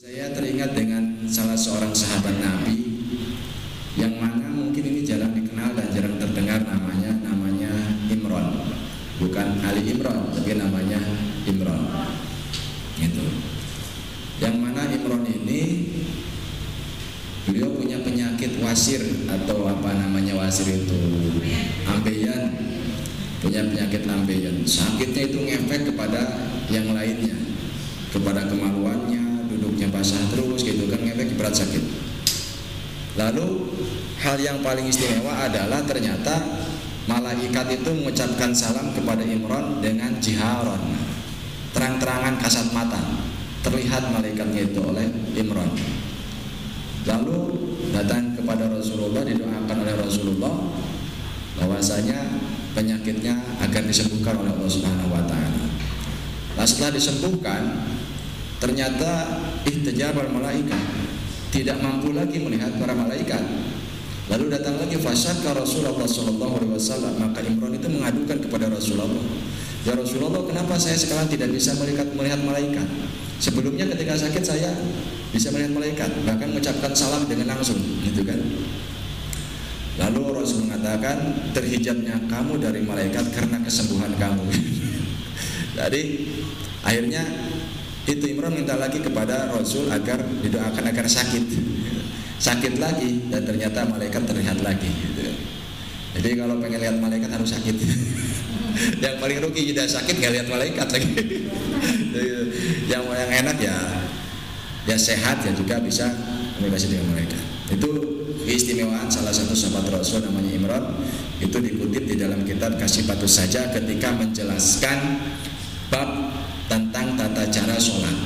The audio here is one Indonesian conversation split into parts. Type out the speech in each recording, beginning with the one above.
Saya teringat dengan salah seorang sahabat Nabi yang mana mungkin ini jarang dikenal dan jarang terdengar namanya Imran. Bukan Ali Imran, tapi namanya Imran. Gitu. Yang mana Imran ini beliau punya penyakit wasir atau apa namanya wasir itu? Ambeien. Punya penyakit ambeien. Sakitnya itu ngefek kepada yang lainnya, kepada kemaluannya, duduknya basah terus gitu kan, ngefek berat sakit. Lalu hal yang paling istimewa adalah ternyata malaikat itu mengucapkan salam kepada Imran dengan jiharon, terang-terangan kasat mata, terlihat malaikatnya itu oleh Imran. Lalu datang kepada Rasulullah, didoakan oleh Rasulullah bahwasanya penyakitnya agar disembuhkan oleh Allah Subhanahu wa taala. Nah, setelah disembuhkan, ternyata ihtajabal malaikat, tidak mampu lagi melihat para malaikat. Lalu datang lagi fasyaka Rasulullah sallallahu alaihi wasallam, maka Imran itu mengadukan kepada Rasulullah, "Ya Rasulullah, kenapa saya sekarang tidak bisa melihat malaikat? Sebelumnya ketika sakit saya bisa melihat malaikat, bahkan mengucapkan salam dengan langsung," gitu kan. Lalu Rasul mengatakan, "Terhijabnya kamu dari malaikat karena kesembuhan kamu." Jadi akhirnya itu Imran minta lagi kepada Rasul agar didoakan agar sakit lagi, dan ternyata malaikat terlihat lagi gitu. Jadi kalau pengen lihat malaikat harus sakit. Yang paling rugi tidak sakit nggak lihat malaikat lagi. yang enak ya sehat ya juga bisa komunikasi dengan malaikat. Itu keistimewaan salah satu sahabat Rasul namanya Imran. Itu dikutip di dalam kitab Kasifatus Saja ketika menjelaskan bab tentang tata cara sholat.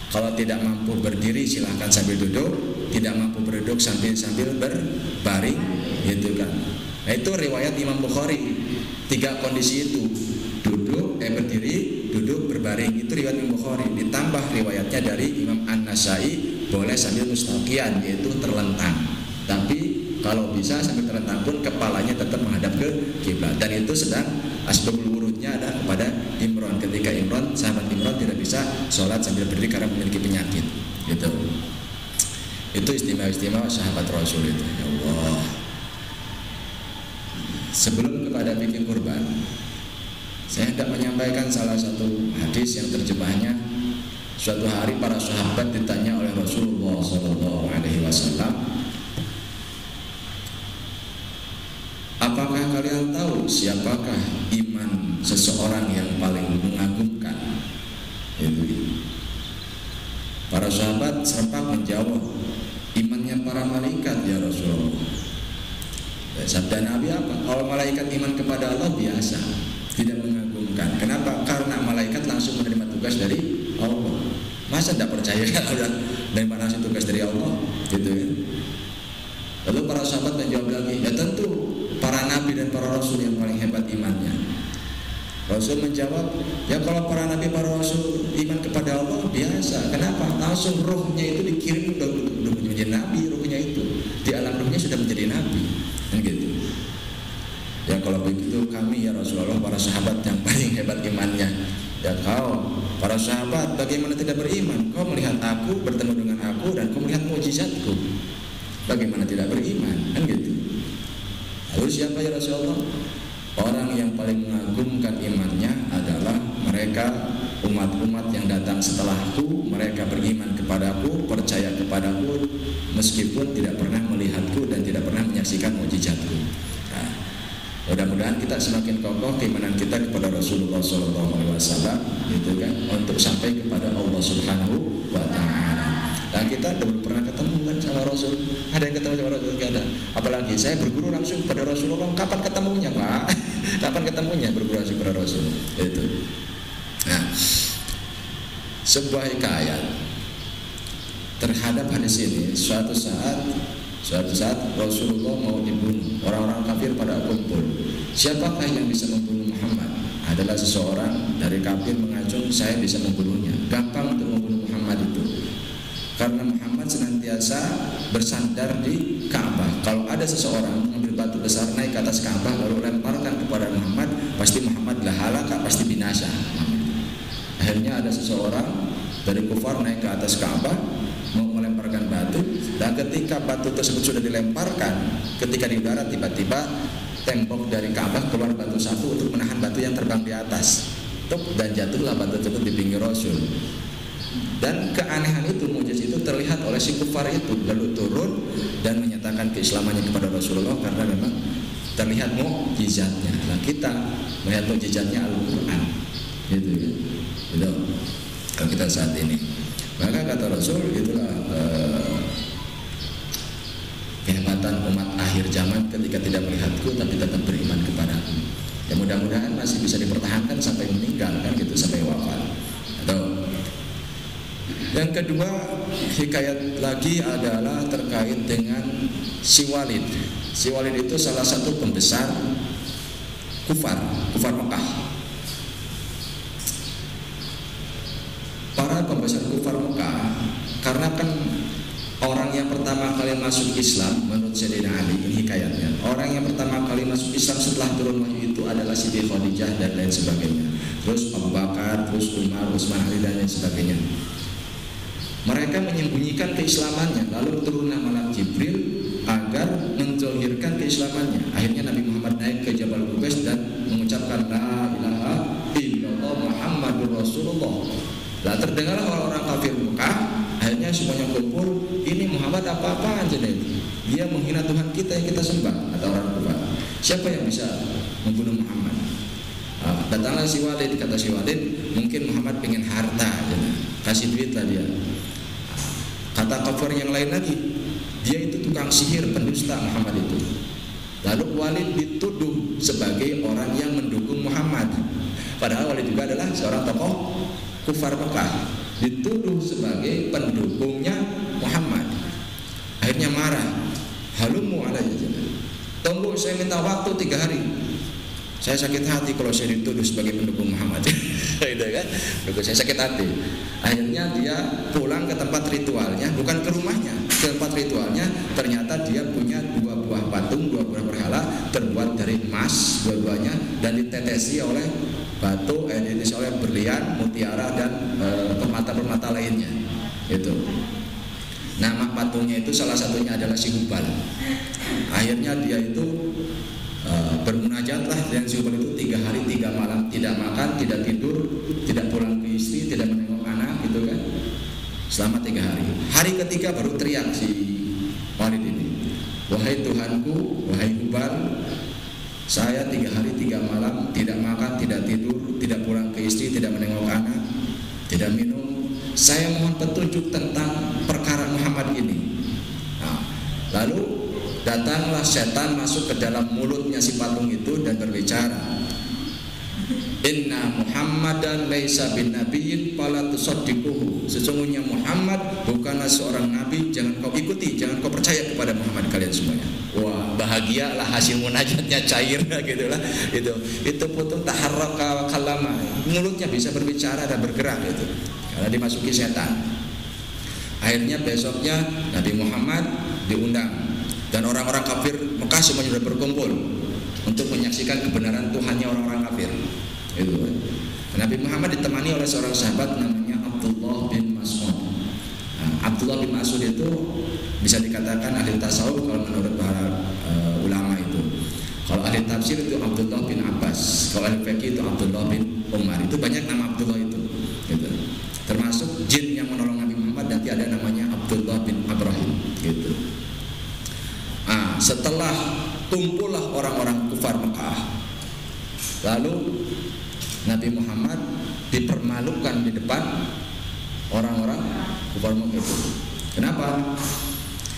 Kalau tidak mampu berdiri silahkan sambil duduk, tidak mampu berduduk sambil berbaring, gitu kan. Nah, itu riwayat Imam Bukhari. 3 kondisi itu, berdiri, duduk, berbaring, itu riwayat Imam Bukhari. Ditambah riwayatnya dari Imam An-Nasai, boleh sambil mustaqian, yaitu terlentang. Tapi kalau bisa sambil terlentang pun kepalanya tetap menghadap ke kiblat. Dan itu sedang asbabul wurudnya ada kepada Imran. Ketika sahabat Imran tidak bisa sholat sambil berdiri karena memiliki penyakit, gitu. Itu istimewa sahabat Rasul itu. Ya Allah. Sebelum kepada bikin kurban, saya hendak menyampaikan salah satu hadis yang terjemahnya, suatu hari para sahabat ditanya oleh Rasulullah SAW, "Apakah kalian tahu siapakah iman seseorang yang paling mengagumkan?" Itu. Para sahabat serempak menjawab, "Imannya para malaikat ya Rasulullah." Sabda Nabi apa? Kalau malaikat iman kepada Allah biasa, tidak mengagumkan. Kenapa? Karena malaikat langsung menerima tugas dari Allah. Masa tidak percaya dan langsung tugas dari Allah, gitu kan? Lalu para sahabat menjawab lagi, "Ya tentu para nabi dan para rasul yang paling hebat imannya." Rasul menjawab, "Ya kalau para nabi para rasul iman kepada Allah biasa. Kenapa? Langsung rohnya itu dikirim udah menjadi nabi, rohnya itu di alam rohnya sudah menjadi nabi." Kan gitu. Ya kalau begitu kami ya Rasulullah, para sahabat yang paling hebat imannya. Ya kau para sahabat bagaimana tidak beriman? Kau melihat aku, bertemu dengan aku, dan kau melihat mukjizatku. Bagaimana tidak beriman? Kan gitu. Lalu siapa ya Rasulullah? Orang yang paling mengagumkan imannya adalah mereka umat-umat yang datang setelahku. Mereka beriman kepadaku, percaya kepadaku, meskipun tidak pernah melihatku dan tidak pernah menyaksikan mukjizatku. Nah, mudah-mudahan kita semakin kokoh keimanan kita kepada Rasulullah SAW, gitu kan, untuk sampai kepada Allah Subhanahu wa taala. Dan kita belum pernah ketemu kan sama Rasul. Ada yang ketemu sama Rasul? Tidak ada. Apalagi saya berguru langsung pada Rasulullah. Kapan ketemunya, Pak? Kapan ketemunya berguru langsung pada Rasul? Itu. Nah, sebuah hikayat terhadap hadis ini. Suatu saat Rasulullah mau dibunuh. Orang-orang kafir pada kumpul. Siapakah yang bisa membunuh Muhammad? Adalah seseorang dari kafir mengacung, "Saya bisa membunuhnya." Gampang untuk membunuh Muhammad itu, karena Muhammad senantiasa bersandar di Ka'bah. Kalau ada seseorang mengambil batu besar naik ke atas Ka'bah lalu lemparkan kepada Muhammad, pasti Muhammad halaka, pasti binasa. Akhirnya ada seseorang dari kufar naik ke atas Ka'bah mau melemparkan batu, dan ketika batu tersebut sudah dilemparkan, ketika di udara tiba-tiba tembok dari Ka'bah keluar batu satu untuk menahan batu yang terbang di atas. Dan jatuhlah batu tersebut di pinggir Rasul. Dan keanehan itu, mujizat itu terlihat oleh si kufar itu, lalu turun dan menyatakan keislamannya kepada Rasulullah karena memang terlihat mukjizatnya. Nah, kita melihat mukjizatnya Al-Quran, gitu ya. Gitu. Kalau kita saat ini, maka kata Rasul, itulah kehebatan umat akhir zaman ketika tidak melihatku tapi tetap beriman kepadaku. Ya mudah-mudahan masih bisa dipertahankan sampai meninggal, kan gitu, sampai wafat. Atau yang kedua, hikayat lagi adalah terkait dengan si Walid. Si Walid itu salah satu pembesar kufar Mekah. Para pembesar kufar Mekah, karena kan orang yang pertama kali masuk Islam menurut Sayyidina Ali, ini hikayatnya, orang yang pertama kali masuk Islam setelah turun wahyu itu adalah Siti Khadijah dan lain sebagainya. Terus Abu Bakar, terus Umar, Utsman, Ali dan lain sebagainya. Mereka menyembunyikan keislamannya, lalu turunlah malaikat Jibril agar menzohirkan keislamannya. Akhirnya Nabi Muhammad naik ke Jabal Qubais dan mengucapkan la ilaha illallah Muhammadur Rasulullah. Lah terdengarlah orang-orang kafir Mekah, akhirnya semuanya kumpul, ini Muhammad apa-apaan jadi? Dia menghina Tuhan kita yang kita sembah, kata orang kafir. Siapa yang bisa membunuh Muhammad? Datanglah si Walid, kata si Walid, mungkin Muhammad pengen harta, jadi kasih duitlah dia. Kata kafir yang lain lagi, dia itu tukang sihir, pendusta Muhammad itu. Lalu Walid dituduh sebagai orang yang mendukung Muhammad. Padahal Walid juga adalah seorang tokoh kufar Mekah, dituduh sebagai pendukungnya Muhammad. Akhirnya marah, halumu alayya, tunggu saya minta waktu 3 hari. Saya sakit hati kalau saya dituduh sebagai pendukung Muhammad. Gitu kan? Saya sakit hati. Akhirnya dia pulang ke tempat ritualnya, bukan ke rumahnya, ke tempat ritualnya. Ternyata dia punya 2 buah patung, 2 buah berhala terbuat dari emas dua-duanya, dan ditetesi oleh batu, ditetesi oleh berlian, mutiara dan permata-permata lainnya. Itu. Nama patungnya itu salah satunya adalah si Hubal. Akhirnya dia itu bermunajatlah dengan si Hubal itu 3 hari 3 malam, tidak makan, tidak tidur, tidak pulang ke istri, tidak menengok anak, gitu kan, selama 3 hari. Hari ketiga baru teriak si Walid ini, wahai Tuhanku, wahai Hubal, saya 3 hari 3 malam tidak makan, tidak tidur, tidak pulang ke istri, tidak menengok anak, tidak minum. Saya mohon petunjuk tentang perkara Muhammad ini. Nah, lalu datanglah setan masuk ke dalam mulutnya si patung itu dan berbicara, inna Muhammadan laisa bin nabiyyin fala tusaddiquhu. Sesungguhnya Muhammad bukanlah seorang nabi, jangan kau ikuti, jangan kau percaya kepada Muhammad kalian semuanya. Wah, bahagialah hasil munajatnya, cair gitu lah. Itu putung taharraka kalama, mulutnya bisa berbicara dan bergerak gitu, karena dimasuki setan. Akhirnya besoknya Nabi Muhammad diundang dan orang-orang kafir Mekah semuanya sudah berkumpul untuk menyaksikan kebenaran Tuhannya orang-orang kafir. Itu. Nabi Muhammad ditemani oleh seorang sahabat namanya Abdullah bin Mas'ud. Nah, Abdullah bin Mas'ud itu bisa dikatakan ahli tasawuf kalau menurut para ulama itu. Kalau ahli tafsir itu Abdullah bin Abbas, kalau ahli fikih itu Abdullah bin Umar. Itu banyak nama Abdullah itu. Gitu. Termasuk jin yang menolong Nabi Muhammad, nanti ada namanya Abdullah bin Ibrahim. Gitu. Nah, setelah kumpullah orang-orang kufar Mekah, lalu Nabi Muhammad dipermalukan di depan orang-orang kufar Mekah itu. Kenapa?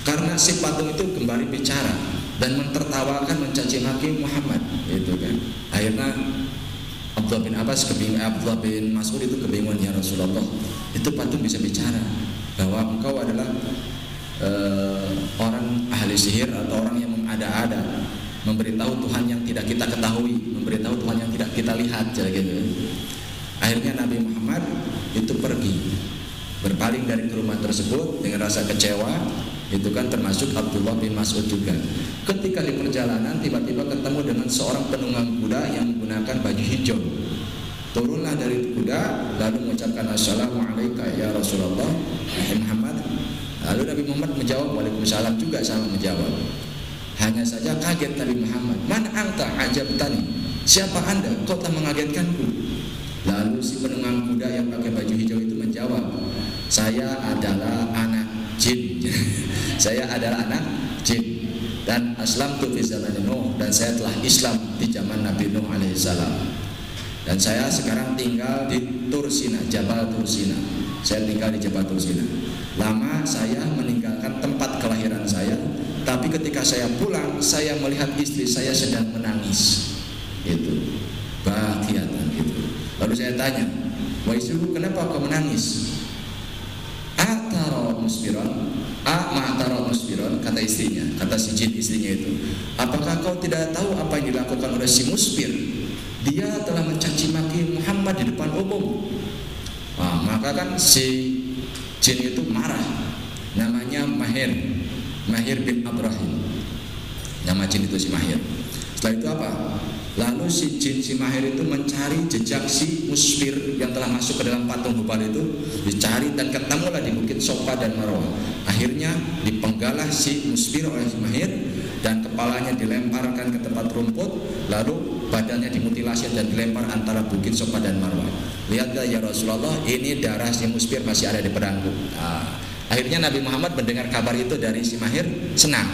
Karena si patung itu kembali bicara dan mentertawakan, mencaci maki Muhammad, itu kan. Akhirnya Abdullah bin Abbas Abdullah bin Mas'ud itu kebingungan, ya Rasulullah, itu patung bisa bicara bahwa engkau adalah orang ahli sihir atau orang yang mengada-ada, memberitahu Tuhan yang tidak kita ketahui, memberitahu Tuhan yang tidak kita lihat, gitu. Akhirnya Nabi Muhammad itu pergi, berpaling dari kerumunan tersebut dengan rasa kecewa, itu kan, termasuk Abdullah bin Mas'ud juga. Ketika di perjalanan tiba-tiba ketemu dengan seorang penunggang kuda yang menggunakan baju hijau. turunlah dari kuda lalu mengucapkan assalamualaikum ya Rasulullah Muhammad. Lalu Nabi Muhammad menjawab waalaikumsalam juga sama menjawab. Hanya saja kaget Nabi Muhammad. Man anta ajabtani, siapa anda, kau telah mengagetkanku. Lalu si penunggang kuda yang pakai baju hijau itu menjawab, saya adalah anak jin. Saya adalah anak jin. Dan aslamtu fi zaman Nuh, dan saya telah Islam di zaman Nabi Nuh alaihissalam. Dan saya sekarang tinggal di Tursina, Jabal Tursina. Saya tinggal di Jabal Tursina. Lama saya meninggalkan tempat kelahiran saya, tapi ketika saya pulang, saya melihat istri saya sedang menangis. Itu bahagiatan gitu. Lalu saya tanya, wahai istriku, kenapa kau menangis? Ataro musbiron, ma'ataro musbiron, kata istrinya, kata si jin istrinya itu. Apakah kau tidak tahu apa yang dilakukan oleh si musbir? Dia telah mencaci maki Muhammad di depan umum. Maka kan si jin itu marah. Namanya Mahir bin Abrahim. Nama jin itu si Mahir. Setelah itu apa? Lalu si jin si Mahir itu mencari jejak si musbir yang telah masuk ke dalam patung Hubal itu, dicari dan ketemulah di Bukit Sofa dan Marwah. Akhirnya dipenggalah si musbir oleh si Mahir dan kepalanya dilemparkan ke tempat rumput, lalu badannya dimutilasi dan dilempar antara Bukit Sofa dan Marwah. Lihatlah ya Rasulullah, ini darah si musbir masih ada di pedangku. Akhirnya Nabi Muhammad mendengar kabar itu dari si Mahir, senang.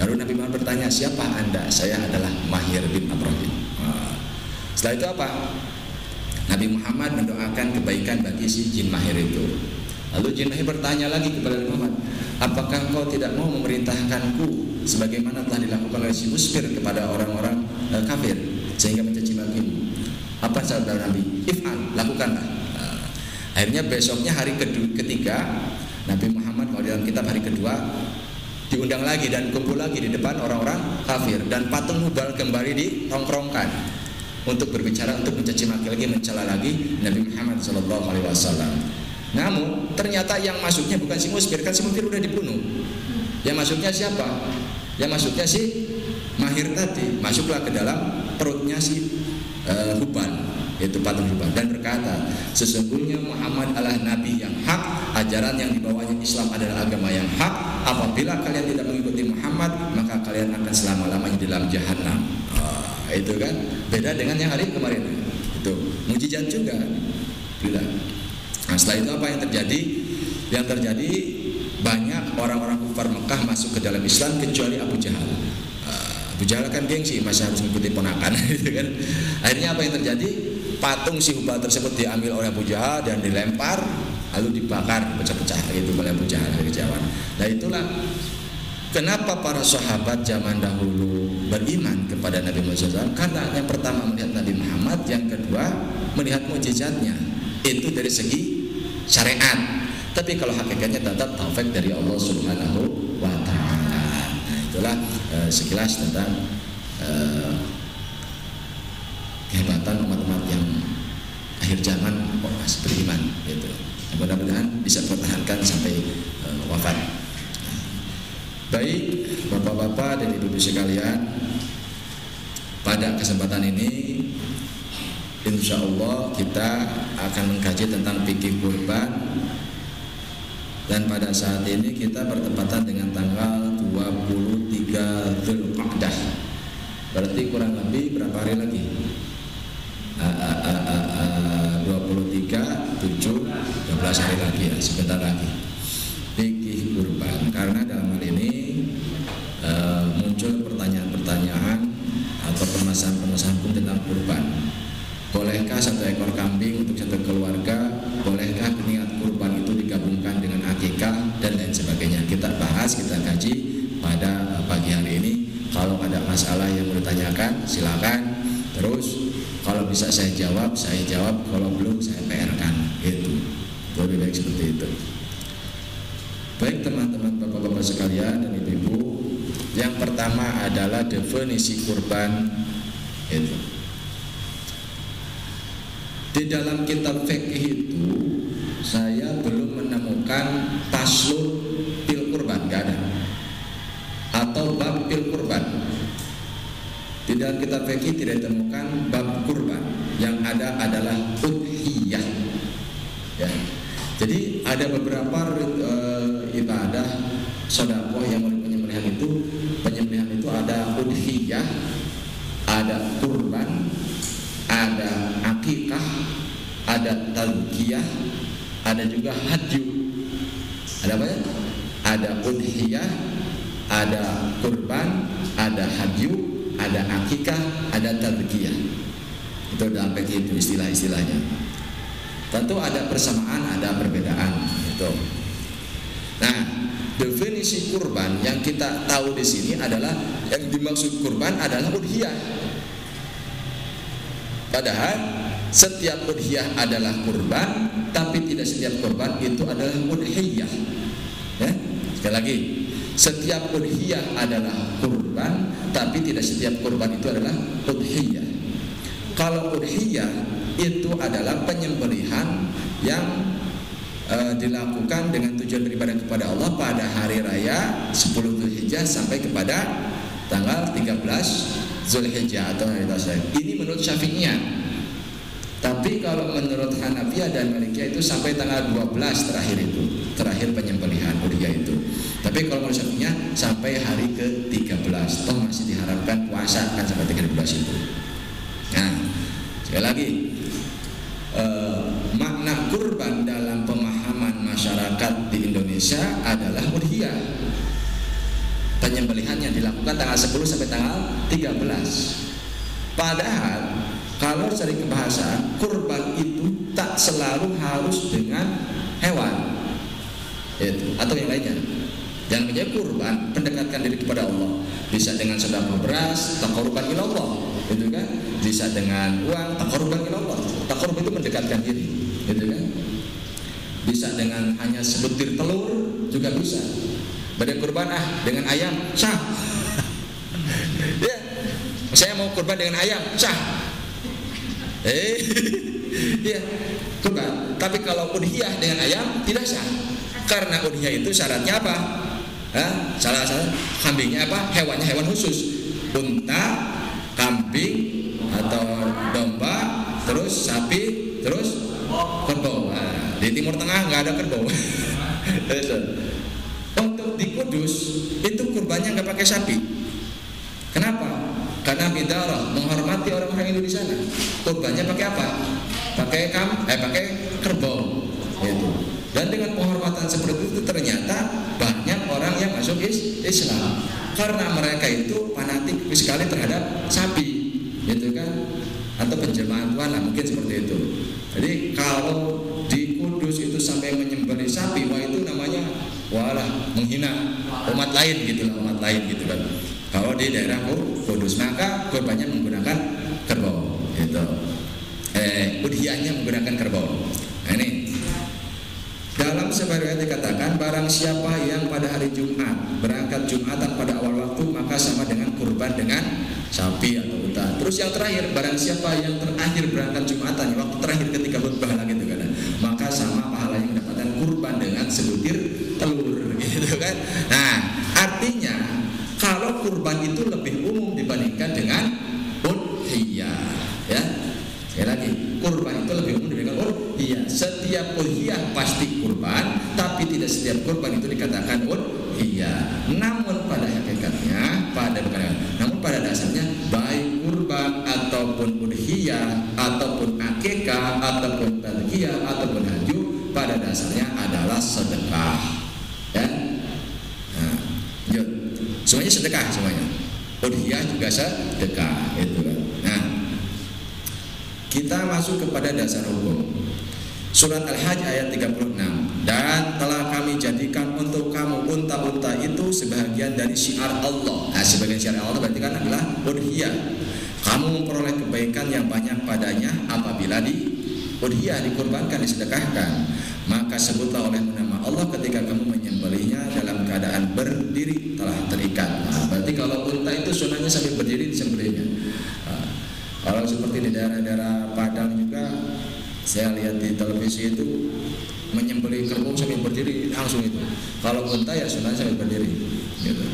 Lalu Nabi Muhammad bertanya, siapa anda? Saya adalah Mahir bin Abrahim. Setelah itu apa? Nabi Muhammad mendoakan kebaikan bagi si jin Mahir itu. Lalu jin Mahir bertanya lagi kepada Nabi Muhammad, apakah kau tidak mau memerintahkanku sebagaimana telah dilakukan oleh si musbir kepada orang-orang kafir sehingga mencaci makimu? Apa sabda Nabi? If'al, lakukanlah. Akhirnya besoknya hari ketiga, Nabi Muhammad kalau dalam kitab hari kedua diundang lagi dan kumpul lagi di depan orang-orang kafir, dan patung Hubal kembali ditongkrongkan untuk berbicara, untuk mencaci maki lagi, mencela lagi Nabi Muhammad SAW. Namun ternyata yang masuknya bukan si musbir, kan si musbir udah dibunuh. Yang masuknya siapa? Yang masuknya si Mahir tadi. Masuklah ke dalam perutnya si Hubal, yaitu patung Hubal, dan berkata, sesungguhnya Muhammad adalah nabi yang hak, ajaran yang dibawanya Islam adalah agama yang hak. Apabila kalian tidak mengikuti Muhammad, maka kalian akan selama-lamanya di dalam jahanam. Itu kan beda dengan yang hari kemarin. Itu mujizat juga. Bila. Nah, setelah itu apa yang terjadi? Yang terjadi banyak orang-orang kufar Mekah masuk ke dalam Islam kecuali Abu Jahal. Abu Jahal kan gengsi, masih harus mengikuti ponakan, gitu kan. Akhirnya apa yang terjadi? Patung si Hubal tersebut diambil oleh Abu Jahal dan dilempar, lalu dibakar, pecah-pecah gitu oleh Abu Jahal dari kejauhan. Nah itulah kenapa para sahabat zaman dahulu beriman kepada Nabi Muhammad SAW, karena yang pertama melihat Nabi Muhammad, yang kedua melihat mukjizatnya. Itu dari segi syariat. Tapi kalau hakikatnya tetap taufik dari Allah Subhanahu wa Ta'ala. Nah itulah sekilas tentang kehebatan umat-umat yang akhir zaman masih beriman gitu. Mudah-mudahan bisa bertahankan sampai wafat. Baik bapak-bapak dan ibu-ibu sekalian, pada kesempatan ini insya Allah kita akan mengkaji tentang fikih kurban, dan pada saat ini kita bertepatan dengan tanggal 23 Dzulqa'dah. Berarti kurang lebih berapa hari lagi? 23, 7, 12 hari lagi ya, sebentar lagi. Fikih kurban, karena dalam hal ini muncul pertanyaan-pertanyaan atau permasalahan-permasalahan hukum tentang kurban. Bolehkah satu ekor kambing untuk satu keluarga? Bolehkah niat kurban itu digabungkan dengan akikah dan lain sebagainya? Kita bahas, kita kaji pada pagi hari ini. Kalau ada masalah yang mau ditanyakan, silakan. Terus kalau bisa saya jawab, kalau belum saya PR-kan, gitu. Lebih baik seperti itu. Baik teman-teman, bapak-bapak sekalian dan ibu-ibu, yang pertama adalah definisi kurban itu. Di dalam kitab fikih itu saya belum menemukan taslul pil kurban, enggak ada. Atau bab pil kurban. Di dalam kitab fikih tidak ditemukan bab kurban. Yang ada adalah udhiyah. Ya. Jadi ada beberapa ibadah sedekah yang penyembelihan itu ada udhiyah, ada kurban, ada akikah, ada tazkiyah, ada juga hadyu. Ada apa ya? Ada udhiyah, ada kurban, ada hadyu, ada akikah, ada tazkiyah. Itu dalam fikih itu istilah-istilahnya. Tentu ada persamaan, ada perbedaan itu. Nah, definisi kurban yang kita tahu di sini adalah yang dimaksud kurban adalah udhiyah. Padahal setiap udhiyah adalah kurban, tapi tidak setiap kurban itu adalah udhiyah. Ya? Sekali lagi, setiap udhiyah adalah kurban, tapi tidak setiap kurban itu adalah udhiyah. Kalau udhiyah itu adalah penyembelihan yang dilakukan dengan tujuan beribadah kepada Allah pada hari raya 10 Zulhijjah sampai kepada tanggal 13 Zulhijjah atau hari Tasyrik. Ini menurut Syafi'iyah. Tapi kalau menurut Hanafiyah dan Malikiyah itu sampai tanggal 12 terakhir penyembelihan udhiyah itu. Tapi kalau menurut Syafi'iyah sampai hari ke-13. Toh masih diharapkan puasa kan sampai 13 itu. Nah, sekali lagi, makna kurban dalam pemahaman masyarakat di Indonesia adalah udhiyah, penyembelihan yang dilakukan tanggal 10 sampai tanggal 13. Padahal kalau dari kebahasaan, kurban itu tak selalu harus dengan hewan itu, atau yang lainnya. Yang menjadi kurban mendekatkan diri kepada Allah, bisa dengan sedekah beras, taqarruban ila Allah, gitu kan? Bisa dengan uang, taqarruban ila Allah. Taqarrub itu mendekatkan diri, gitu kan? Bisa dengan hanya sebutir telur juga bisa. Pada kurban dengan ayam sah. Ya, saya mau kurban dengan ayam sah. Ya, kurban. Tapi kalau udhiyah dengan ayam tidak sah. Karena udhiyah itu syaratnya apa? Salah kambingnya apa? Hewannya hewan khusus. Unta, kambing atau domba, terus sapi, terus kerbau. Nah, di Timur Tengah nggak ada kerbau. Untuk di Kudus itu kurbannya nggak pakai sapi. Kenapa? Karena bidarah, menghormati orang-orang Hindu di sana. Kurbannya pakai apa? Pakai kerbau. Gitu. Dan dengan penghormatan seperti itu ternyata banyak orang yang masuk Islam karena mereka itu fanatik sekali terhadap sapi, gitu kan? Atau penjelmaan Tuhan lah, mungkin seperti itu. Jadi kalau di Kudus itu sampai menyembelih sapi, wah itu namanya menghina umat lain gitu lah, umat lain gitu kan. Kalau di daerah Kudus maka korbannya menggunakan kerbau, gitu. Udhiyahnya menggunakan kerbau. Nah, ini dalam sebuah riwayat dikatakan, barang siapa yang pada hari Jumat berangkat Jumatan pada awal waktu, maka sama dengan kurban dengan sapi atau unta. Terus yang terakhir, barang siapa yang terakhir berangkat Jumatan, waktu terakhir ketika khutbah gitu kan, maka sama pahala yang mendapatkan kurban dengan sebutir telur, gitu kan. Nah, artinya kalau kurban itu lebih umum dibandingkan dengan udhiyah, ya. Sekali lagi, kurban itu lebih umum dibandingkan udhiyah. Setiap udhiyah pasti kurban, tapi tidak setiap kurban itu dikatakan udhiyah. Namun pada hakikatnya, namun pada dasarnya baik kurban ataupun udhiyah ataupun akikah ataupun tazkiyah ataupun hadyu pada dasarnya adalah sedekah. Ya. Nah, semuanya sedekah semuanya. Udhiyah juga sedekah, itu kan. Nah, kita masuk kepada dasar hukum. Surat Al-Hajj ayat 36. Dan telah kami jadikan untuk kamu unta-unta itu sebahagian dari syiar Allah. Nah, sebagian syiar Allah berarti kan adalah udhiyah. Kamu memperoleh kebaikan yang banyak padanya apabila udhiyah dikurbankan, disedekahkan. Maka sebutlah oleh nama Allah ketika kamu menyembelihnya dalam keadaan berdiri telah terikat. Nah, berarti kalau unta itu sunahnya sambil berdiri disembelihnya. Kalau seperti di daerah-daerah Padang juga, saya lihat di televisi itu menyembelih kerbau sambil berdiri langsung itu. Kalau unta ya sunahnya sambil berdiri, gitu.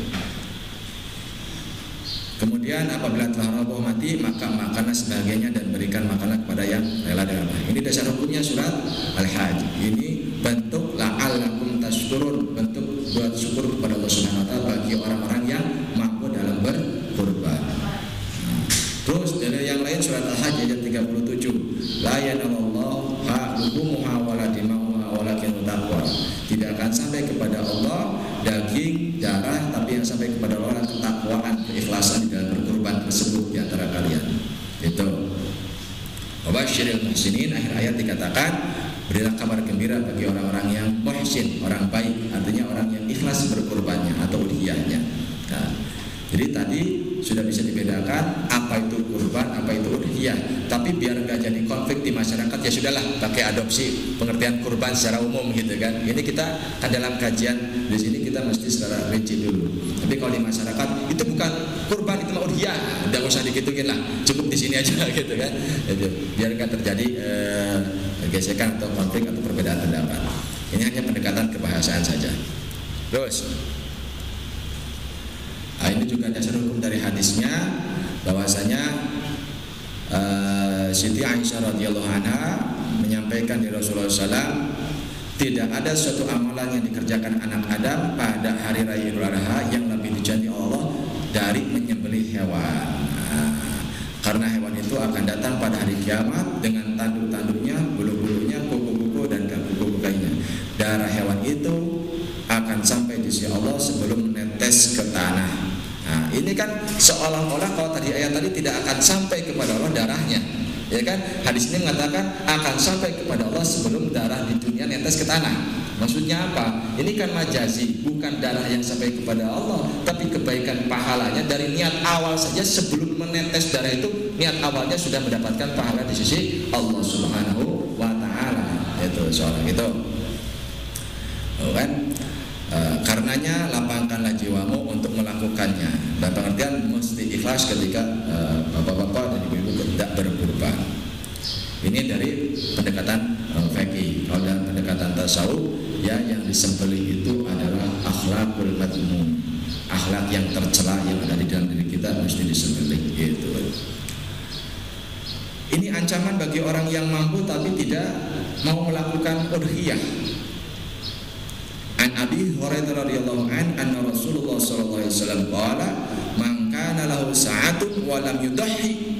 Kemudian apabila telah roboh mati, maka makanlah sebagainya dan berikan makanlah kepada yang rela dengannya. Ini dasar hukumnya surat Al-Hajj. Ini bentuk la'allakum tashkurun, bentuk buat syukur kepada Allah Subhanahu wa taala bagi orang-orang yang mampu dalam berkurban. Terus dari yang lain surat Al-Hajj ayat 37. La yanallahu ha'luhumuha wala dima'uha walakin taqwa. Tidak akan sampai kepada Allah daging, darah, tapi yang sampai kepada Allah ketakwaan, keikhlasan di dalam berkurban tersebut di antara kalian. Itu. Wabasyiril muhsinin, akhir ayat dikatakan berilah kabar gembira bagi orang-orang yang muhsin, orang baik, artinya orang yang ikhlas berkurbannya atau udhiyahnya. Nah, jadi tadi sudah bisa dibedakan apa itu kurban, apa itu udhiyah. Tapi biar nggak jadi konflik di masyarakat, ya sudahlah pakai adopsi pengertian kurban secara umum gitu kan. Ini kita kan dalam kajian di sini kita mesti secara rinci dulu. Tapi kalau di masyarakat itu bukan kurban, itu mau udhiyah, udah usah dikituin lah, cukup di sini aja gitu kan. Jadi, biar nggak terjadi gesekan atau konflik atau perbedaan pendapat. Ini hanya pendekatan kebahasaan saja. Terus. Nah, ini juga dasar hukum dari hadisnya bahwasanya Siti Aisyah radhiyallahu anha menyampaikan di Rasulullah SAW, tidak ada suatu amalan yang dikerjakan anak Adam pada hari raya Idul Adha yang lebih dijanji Allah dari menyembelih hewan. Karena hewan itu akan datang pada hari kiamat dengan tanduk-tanduknya, bulu-bulunya, kuku-kuku dan kuku-kuku lainnya. Darah hewan itu akan sampai di sisi Allah sebelum menetes ke tanah. Nah, ini kan seolah-olah kalau tadi ayat tadi tidak akan sampai kepada Allah darahnya, ya kan? Hadis ini mengatakan akan sampai kepada Allah sebelum darah di dunia netes ke tanah. Maksudnya apa? Ini kan majazi, bukan darah yang sampai kepada Allah, tapi kebaikan pahalanya dari niat awal saja sebelum menetes darah itu, niat awalnya sudah mendapatkan pahala di sisi Allah Subhanahu wa taala. Itu soal itu. Oh, kan? Karenanya lapangkanlah jiwamu untuk melakukannya. Dan pengertian mesti ikhlas ketika bapak-bapak dan ibu-ibu tidak berkurban. Ini dari pendekatan fikih. Kalau dalam pendekatan tasawuf, ya yang disembelih itu adalah akhlakul madmum, akhlak yang tercela yang ada di dalam diri kita mesti disembelih. Gitu. Ini ancaman bagi orang yang mampu tapi tidak mau melakukan udhiyah. An Abi Hurairah radhiyallahu anna Rasulullah sallallahu alaihi wasallam qala man kana lahu sa'atun wa lam yudhi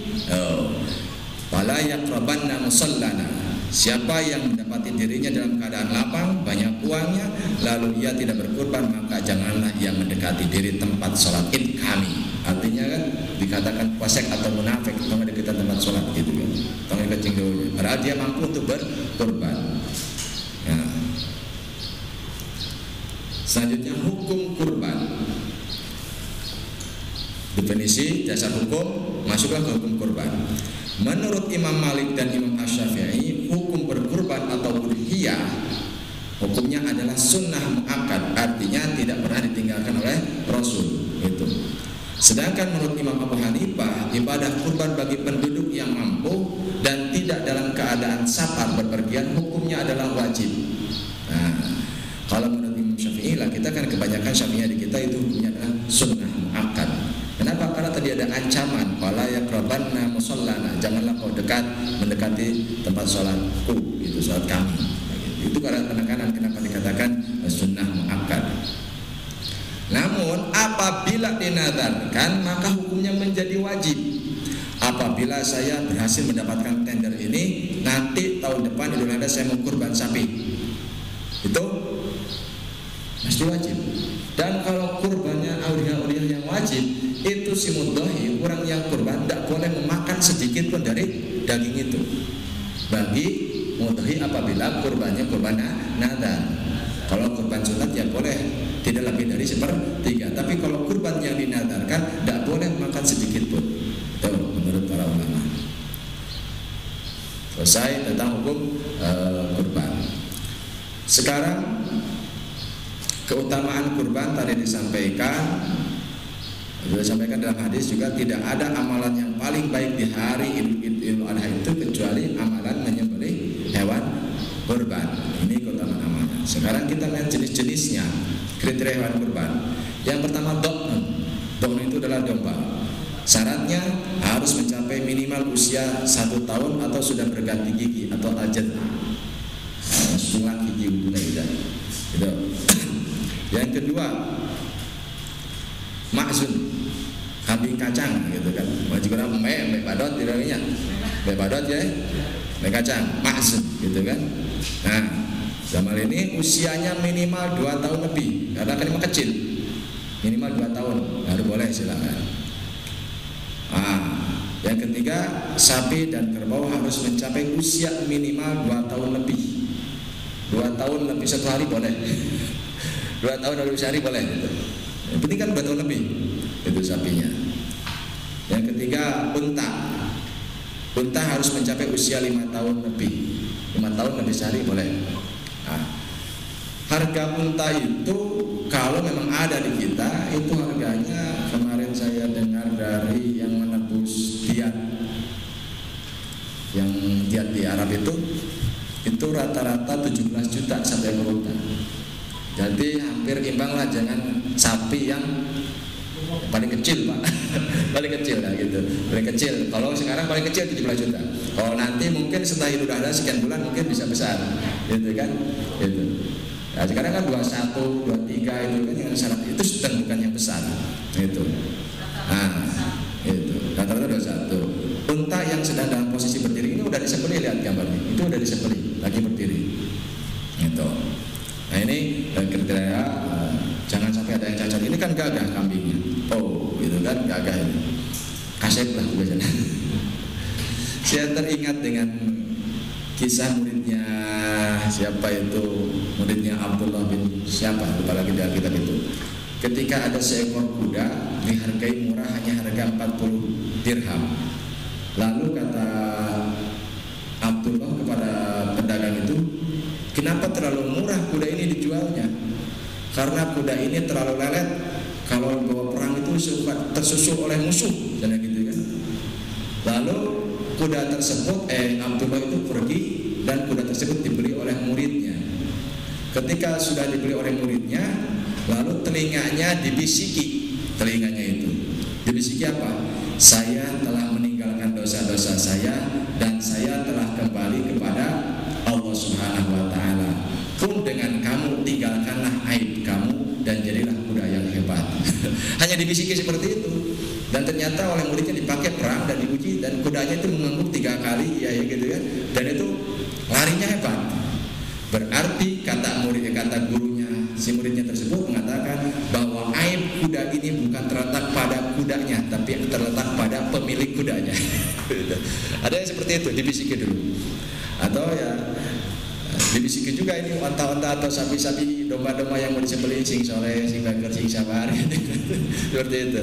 fala yaqrabanna musallana. Siapa yang mendapati dirinya dalam keadaan lapang, banyak uangnya, lalu ia tidak berkurban, maka janganlah ia mendekati diri tempat sholat id kami. Artinya kan dikatakan fasik atau munafik kalau dekat tempat sholat gitu kan. Tong kecing dulu. Padahal dia mampu untuk berkurban. Ya. Selanjutnya hukum kurban. Definisi dasar hukum, masuklah ke hukum kurban. Menurut Imam Malik dan Imam Asy-Syafi'i, hukum berkurban atau udhiyah hukumnya adalah sunnah muakkad, artinya tidak pernah ditinggalkan oleh Rasul. Itu. Sedangkan menurut Imam Abu Hanifah, ibadah kurban bagi penduduk yang mampu dan tidak dalam keadaan safar berpergian hukumnya adalah wajib. Nah, kalau menurut Imam Syafi'i lah, kita kan kebanyakan Syafi'i di kita itu hukumnya adalah sunnah muakkad. Kenapa? Karena tadi ada ancaman, wala yaqrabanna musallana, janganlah kau mendekati tempat sholatku, itu sholat kami. Itu karena penekanan kenapa dikatakan sunnah muakkad. Namun apabila dinadarkan maka hukumnya menjadi wajib. Apabila saya berhasil mendapatkan tender ini, nanti tahun depan Idul Adha saya mau kurban sapi, itu mesti wajib. Dan kalau kurbannya aulia-aulia yang wajib, itu si mudhahi, orang yang kurban tidak boleh memakan sedikit pun dari daging itu. Bagi mudhahi apabila kurbannya kurban nadar. Kalau kurban sunat ya boleh tidak lebih dari 1/3. Tapi kalau kurban yang dinadarkan tidak boleh makan sedikit pun. Itu menurut para ulama. Selesai tentang hukum kurban. Sekarang keutamaan kurban tadi disampaikan, sudah disampaikan dalam hadis juga, tidak ada amalan yang paling baik di hari Idul Adha itu kecuali amalan menyembelih hewan kurban. Ini keutamaan amalan. Sekarang kita lihat jenis-jenisnya, kriteria hewan kurban. Yang pertama dokun. Dokun itu adalah domba. Syaratnya harus mencapai minimal usia 1 tahun atau sudah berganti gigi atau ajat. Sungai gigi udah gitu. Yang kedua, makzun, kambing kacang gitu kan. Wajib orang mbek badot dirangnya. Mbek badot ya. Mbek kacang, makzun gitu kan. Nah, zaman ini usianya minimal 2 tahun lebih karena kan memang kecil. Minimal 2 tahun baru boleh silakan. Yang ketiga, sapi dan kerbau harus mencapai usia minimal 2 tahun lebih. 2 tahun lebih 1 hari boleh. 2 tahun lebih 1 hari boleh gitu. Yang penting kan 2 tahun lebih itu sapinya. Yang ketiga, unta. Unta harus mencapai usia 5 tahun lebih. 5 tahun lebih 1 hari boleh. Harga unta itu kalau memang ada di kita, itu harganya kemarin saya dengar dari yang menebus diat, yang diat di Arab itu rata-rata 17 juta sampai per unta. Jadi hampir imbang lah, jangan sapi yang paling kecil Pak. Paling kecil lah gitu. Paling kecil. Kalau sekarang paling kecil 17 juta. Kalau nanti mungkin setelah hidup ada sekian bulan mungkin bisa besar. Gitu kan? Gitu. Nah, sekarang kan 21, 23 itu kan yang syarat itu sedang bukan yang besar. Gitu. Itu. Rata-rata 21. Unta yang sedang dalam posisi berdiri ini udah disembelih, lihat gambarnya. Itu udah disembelih, lagi berdiri. Gitu. Nah ini kriteria jangan sampai ada yang cacat. Ini kan gagah kambingnya. Oh, gitu kan gagah ini. Kasep lah biasanya. Saya teringat dengan kisah muridnya siapa itu, muridnya Abdullah bin siapa, lupa lagi dari kitab itu. Ketika ada seekor kuda dihargai murah, hanya harga 40 dirham. Lalu kata Abdullah kepada pedagang itu, kenapa terlalu murah kuda ini dijualnya? Karena kuda ini terlalu lelet, kalau bawa perang itu tersusul oleh musuh, dan gitu kan. Lalu kuda tersebut, Abdullah itu pergi dan kuda tersebut dibeli oleh muridnya. Ketika sudah dibeli oleh muridnya, lalu telinganya dibisiki, telinganya itu dibisiki apa? Saya telah meninggalkan dosa-dosa saya dan saya telah kembali kepada Allah Subhanahu wa Ta'ala. Pun dengan kamu tinggalkanlah aib kamu dan jadilah kuda yang hebat. Hanya dibisiki seperti itu. Dan ternyata oleh muridnya dipakai perang dan diuji, dan kudanya itu mengangguk 3 kali ya gitu kan. Dan itu larinya hebat. Berarti kata muridnya, kata gurunya, si muridnya tersebut mengatakan bahwa aib kuda ini bukan terletak pada kudanya, tapi terletak pada pemilik kudanya. Ada yang seperti itu, dibisiki dulu. Atau ya dibisiki juga ini onta-onta atau sapi-sapi, domba-domba yang mau disembelih, sing soleh, sing bager, sing sabar, seperti itu.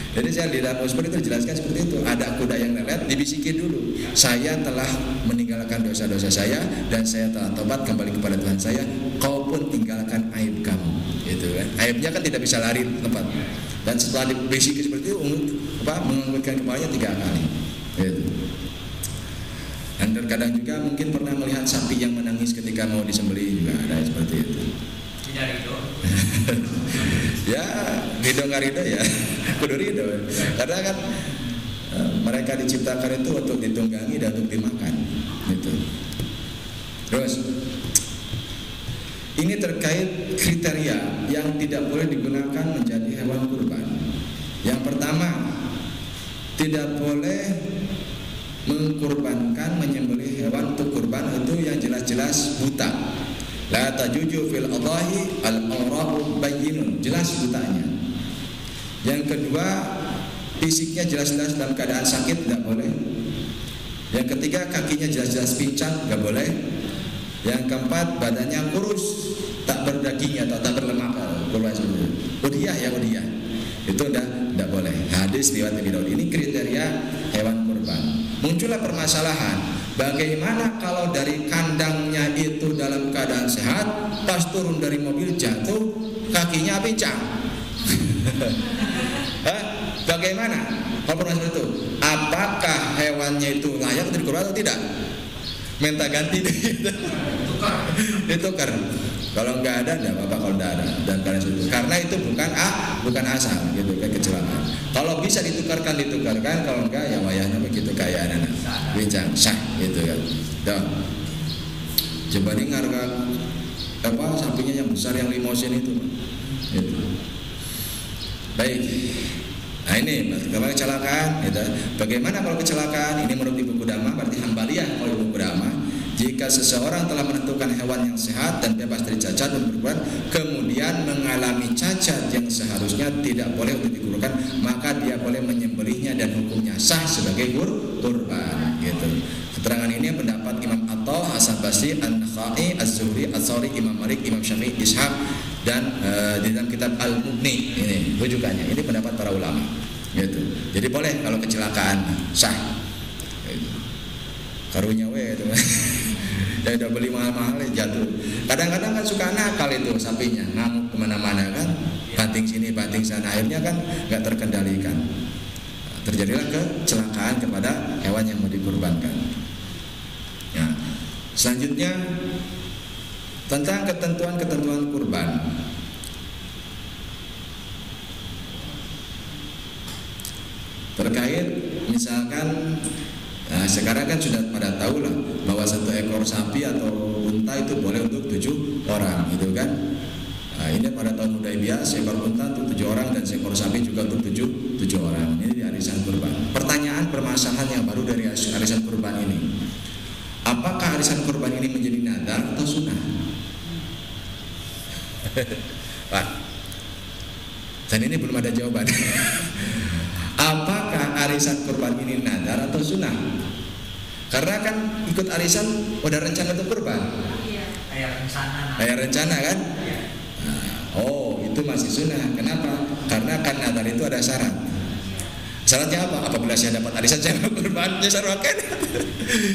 Jadi saya di dalam Usbur itu dijelaskan seperti itu. Ada kuda yang lelet, dibisiki dulu. Saya telah meninggalkan dosa-dosa saya dan saya telah tobat kembali kepada Tuhan saya. Kau pun tinggalkan aib kamu, gitu kan? Aibnya kan tidak bisa lari tempat. Dan setelah dibisiki seperti itu, menganggukkan kepalanya 3 kali. Gitu. Dan terkadang juga mungkin pernah melihat sapi yang menangis ketika mau disembelih, juga ada seperti itu. Tidak ridho. Ya, ridho nggak ridho ya, kudu ridho. Karena kan mereka diciptakan itu untuk ditunggangi dan untuk dimakan, gitu. Terus, ini terkait kriteria yang tidak boleh digunakan menjadi hewan kurban. Yang pertama, tidak boleh mengkurbankan, menyembelih hewan untuk kurban itu yang jelas-jelas buta. La tajuju fil adahi al-awra'u bayyinun, jelas butanya. Yang kedua, fisiknya jelas-jelas dalam keadaan sakit, tidak boleh. Yang ketiga, kakinya jelas-jelas pincang, tidak boleh. Yang keempat, badannya kurus, tak berdaging atau tak berlemak, udhiyah ya udhiyah. Itu tidak boleh. Hadis riwayat Abi Daud. Ini kriteria hewan kurban. Muncullah permasalahan, bagaimana kalau dari kandangnya itu dalam keadaan sehat, pas turun dari mobil jatuh, kakinya pincang. Bagaimana kalau permasalahan itu? Apakah hewannya itu layak untuk dikurban atau tidak? Minta ganti ditukar. Kalau nggak ada, nggak apa-apa kalau nggak ada. Dan karena itu bukan asal, gitu, kayak kecelakaan. Kalau bisa ditukarkan, Dibanding harga sapinya yang besar yang limosin itu, gitu. Baik. Nah ini kalau kecelakaan, gitu. Bagaimana kalau kecelakaan? Ini menurut Ibu Qudamah, berarti Hanbaliyah kalau Ibu Qudamah. Jika seseorang telah menentukan hewan yang sehat dan bebas dari cacat dan berkurban, kemudian mengalami cacat yang seharusnya tidak boleh untuk dikurban, maka dia boleh menyembelihnya dan hukumnya sah sebagai kurban. Gitu. Keterangan ini pendapat Imam Atta, Hasan Basri, An-Nakhai, Az-Zuhri, Az-Sawri, Imam Malik, Imam Syafi'i, Ishaq, dan di dalam kitab Al-Mughni ini rujukannya. Ini pendapat para ulama. Gitu. Jadi boleh kalau kecelakaan sah. Gitu. Karunya itu. Ya udah beli mahal-mahal jatuh. Kadang-kadang kan suka nakal itu sapinya, ngamuk kemana-mana kan, banting sini banting sana, akhirnya kan nggak terkendalikan. Terjadilah kecelakaan kepada hewan yang mau dikurbankan. Ya. Selanjutnya tentang ketentuan-ketentuan kurban. Terkait misalkan sekarang kan sudah pada tahu lah bahwa satu ekor sapi atau unta itu boleh untuk 7 orang, gitu kan? Ini pada tahun Hudaybiyah seekor unta untuk 7 orang dan seekor sapi juga untuk 7 orang. Ini di arisan kurban. Pertanyaan permasalahan yang baru dari arisan kurban ini, apakah arisan kurban ini menjadi nadar atau sunnah? Pak, dan ini belum ada jawaban. Apakah arisan kurban ini nadar atau sunnah? Karena kan ikut arisan udah rencana untuk kurban. Kayak rencana kan? Oh, itu masih sunnah. Kenapa? Karena kan nadar itu ada syarat. Syaratnya apa? Apabila saya dapat arisan saya mau kurban, saya sarwakan.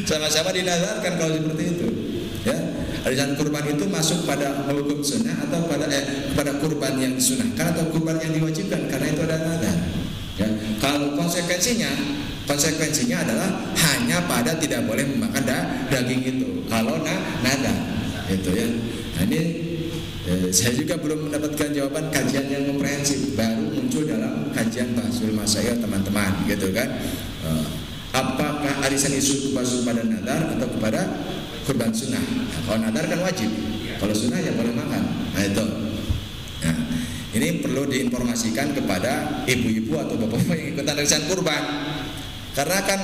Sama-sama dinadarkan kalau seperti itu. Ya, arisan kurban itu masuk pada hukum sunnah atau pada kurban yang disunahkan atau kurban yang diwajibkan, karena itu ada nadar. Ya, kalau konsekuensinya adalah hanya pada tidak boleh memakan daging itu. Kalau nadar, itu ya. Nah, ini saya juga belum mendapatkan jawaban kajian yang komprehensif, baru muncul dalam kajian Bahsul Masail teman-teman, gitu kan? Apakah arisan itu masuk pada nadar atau kepada kurban sunnah? Nah, kalau nadar kan wajib, kalau sunnah ya boleh makan. Nah itu. Nah, ini perlu diinformasikan kepada ibu-ibu atau bapak-bapak yang ikutan arisan kurban, karena kan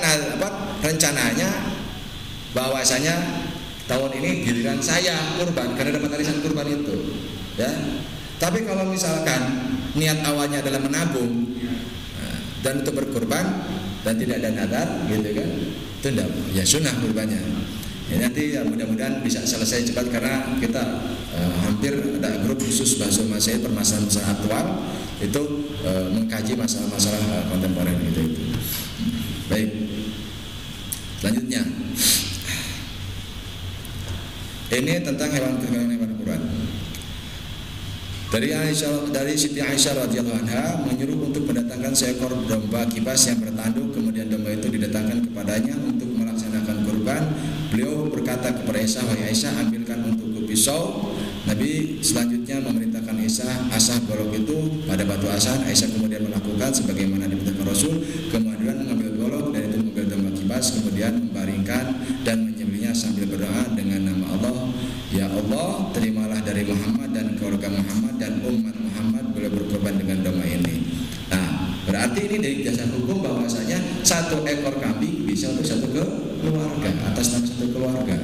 rencananya bahwasanya tahun ini giliran saya kurban karena dapat arisan kurban itu, ya. Tapi kalau misalkan niat awalnya adalah menabung dan untuk berkurban dan tidak ada nadar, gitu kan, itu tidak, ya sunnah kurbannya. Ya, nanti ya mudah-mudahan bisa selesai cepat karena kita hampir ada grup khusus Bahsul Masail permasalahan aktual itu mengkaji masalah-masalah kontemporer gitu. Baik. Selanjutnya. Ini tentang hewan kurban. Dari Siti Aisyah radhiyallahu anha menyuruh untuk mendatangkan seekor domba kibas yang bertanduk, kemudian domba itu didatangkan kepadanya untuk melaksanakan kurban. Beliau berkata kepada Aisyah, "Wahai Aisyah, ambilkan untukku pisau." Nabi selanjutnya memerintahkan Aisyah asah golok itu pada batu asan. Aisyah kemudian melakukan sebagaimana diperintahkan Rasul, kemudian mengambil golok dan itu mengambil domba kibas, kemudian membaringkan dan menyembelihnya sambil berdoa dengan nama Allah. Ya Allah, terimalah dari Muhammad dan keluarga Muhammad dan umat Muhammad boleh berkorban dengan domba ini. Nah, berarti ini dari jasa hukum bahwasanya satu ekor kambing bisa untuk satu keluarga, atas nama satu keluarga.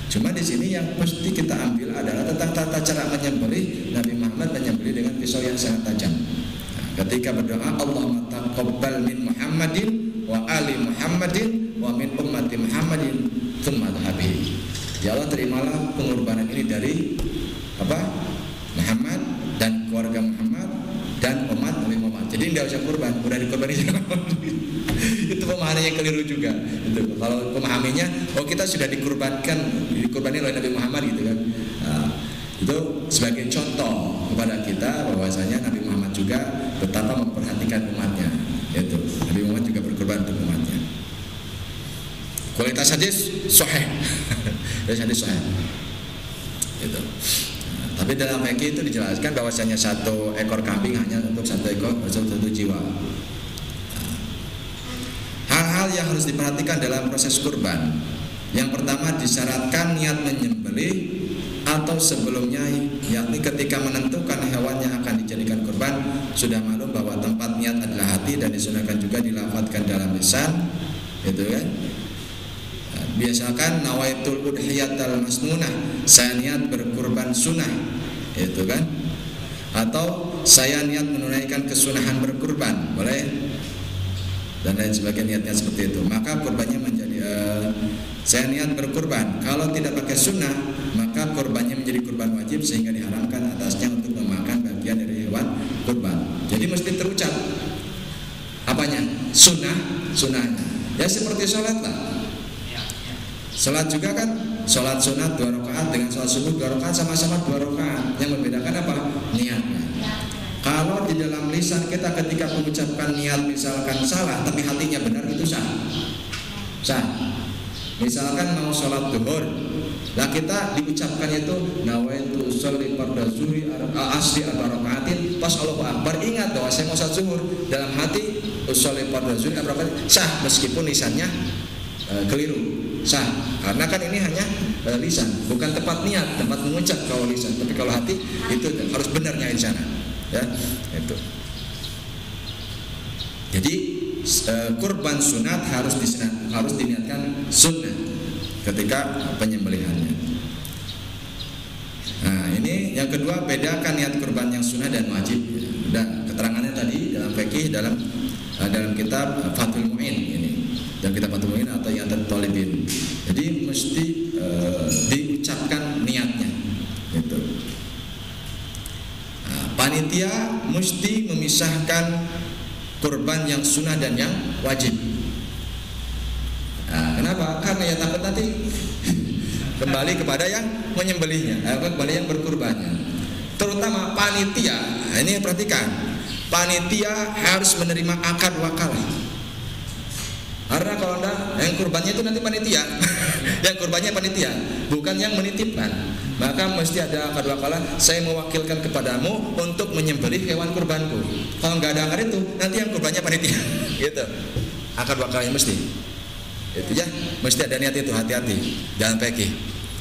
Cuma di sini yang mesti kita ambil adalah tentang tata cara menyembelih. Nabi Muhammad menyembelih dengan pisau yang sangat tajam. Nah, ketika berdoa, Allahumma taqabbal min Muhammadin wa ali Muhammadin wa min ummati Muhammadin tsumma dhabi. Ya Allah, terimalah pengorbanan ini dari Muhammad dan keluarga Muhammad dan umat Nabi Muhammad. Jadi tidak usah kurban, udah dikorbani. Itu pemahamannya keliru juga. Itu kalau pemahaminya, kita sudah dikurbani oleh Nabi Muhammad, gitu kan. Nah, itu sebagai contoh kepada kita bahwasanya Nabi Muhammad juga betapa memperhatikan umatnya. Itu Nabi Muhammad juga berkorban untuk umatnya. Kualitas hadis sahih. Hadis sahih. Gitu. Nah, tapi dalam fikih itu dijelaskan bahwasanya satu ekor kambing hanya untuk satu jiwa. Hal-hal yang harus diperhatikan dalam proses kurban. Yang pertama disyaratkan niat menyembelih atau sebelumnya, yakni ketika menentukan hewan yang akan dijadikan kurban sudah maklum bahwa tempat niat adalah hati dan disunahkan juga dilafadzkan dalam lisan, gitu kan. Biasakan nawaitul udhiyatal masnunah, saya niat berkurban sunnah, itu kan. Atau saya niat menunaikan kesunahan berkurban, boleh. Dan lain sebagainya, niatnya seperti itu. Maka kurbannya menjadi saya niat berkurban. Kalau tidak pakai sunnah, maka kurbannya menjadi kurban wajib sehingga diharamkan atasnya untuk memakan bagian dari hewan kurban. Jadi mesti terucap apanya? Sunnahnya. Ya seperti sholat lah. Sholat juga kan, sholat sunat 2 rakaat dengan sholat subuh 2 rakaat sama-sama 2 rakaat. Yang membedakan apa? Niatnya. Kalau di dalam lisan kita ketika mengucapkan niat misalkan salah tapi hatinya benar, itu sah. Misalkan mau sholat duhur, nah kita diucapkan itu nawaitu sholli fardhu zuhri asri 4 rakaatin, pas Allahu Akbar ingat bahwa saya mau sholat zuhur, dalam hati sholli fardhu zuhri 4 rakaatin, sah meskipun lisannya keliru. Sah, karena kan ini hanya lisan, bukan tempat niat, tempat mengucap kalau lisan. Tapi kalau hati itu harus benarnya di sana, ya itu. Jadi kurban sunat harus diniatkan sunnah ketika penyembelihannya. Nah ini yang kedua, bedakan niat kurban yang sunnah dan wajib. Dan keterangannya tadi dalam fikih dalam kitab Fathul Mu'in ini. Yang kita patuhin atau yang tertolibin. Jadi mesti diucapkan niatnya, gitu. Nah, panitia mesti memisahkan kurban yang sunnah dan yang wajib. Nah, kenapa? Karena ya takut nanti kembali kepada yang menyembelihnya, kembali yang berkurbannya. Terutama panitia. Nah, ini perhatikan, panitia harus menerima akad wakalah. Karena kalau enggak, yang kurbannya itu nanti panitia, yang kurbannya panitia, bukan yang menitipkan. Maka mesti ada akad wakalah. Saya mewakilkan kepadamu untuk menyembelih hewan kurbanku. Kalau nggak ada akad itu, nanti yang kurbannya panitia. Gitu. Akad wakalahnya mesti. Itu ya, mesti ada niat itu, hati-hati. Jangan peki.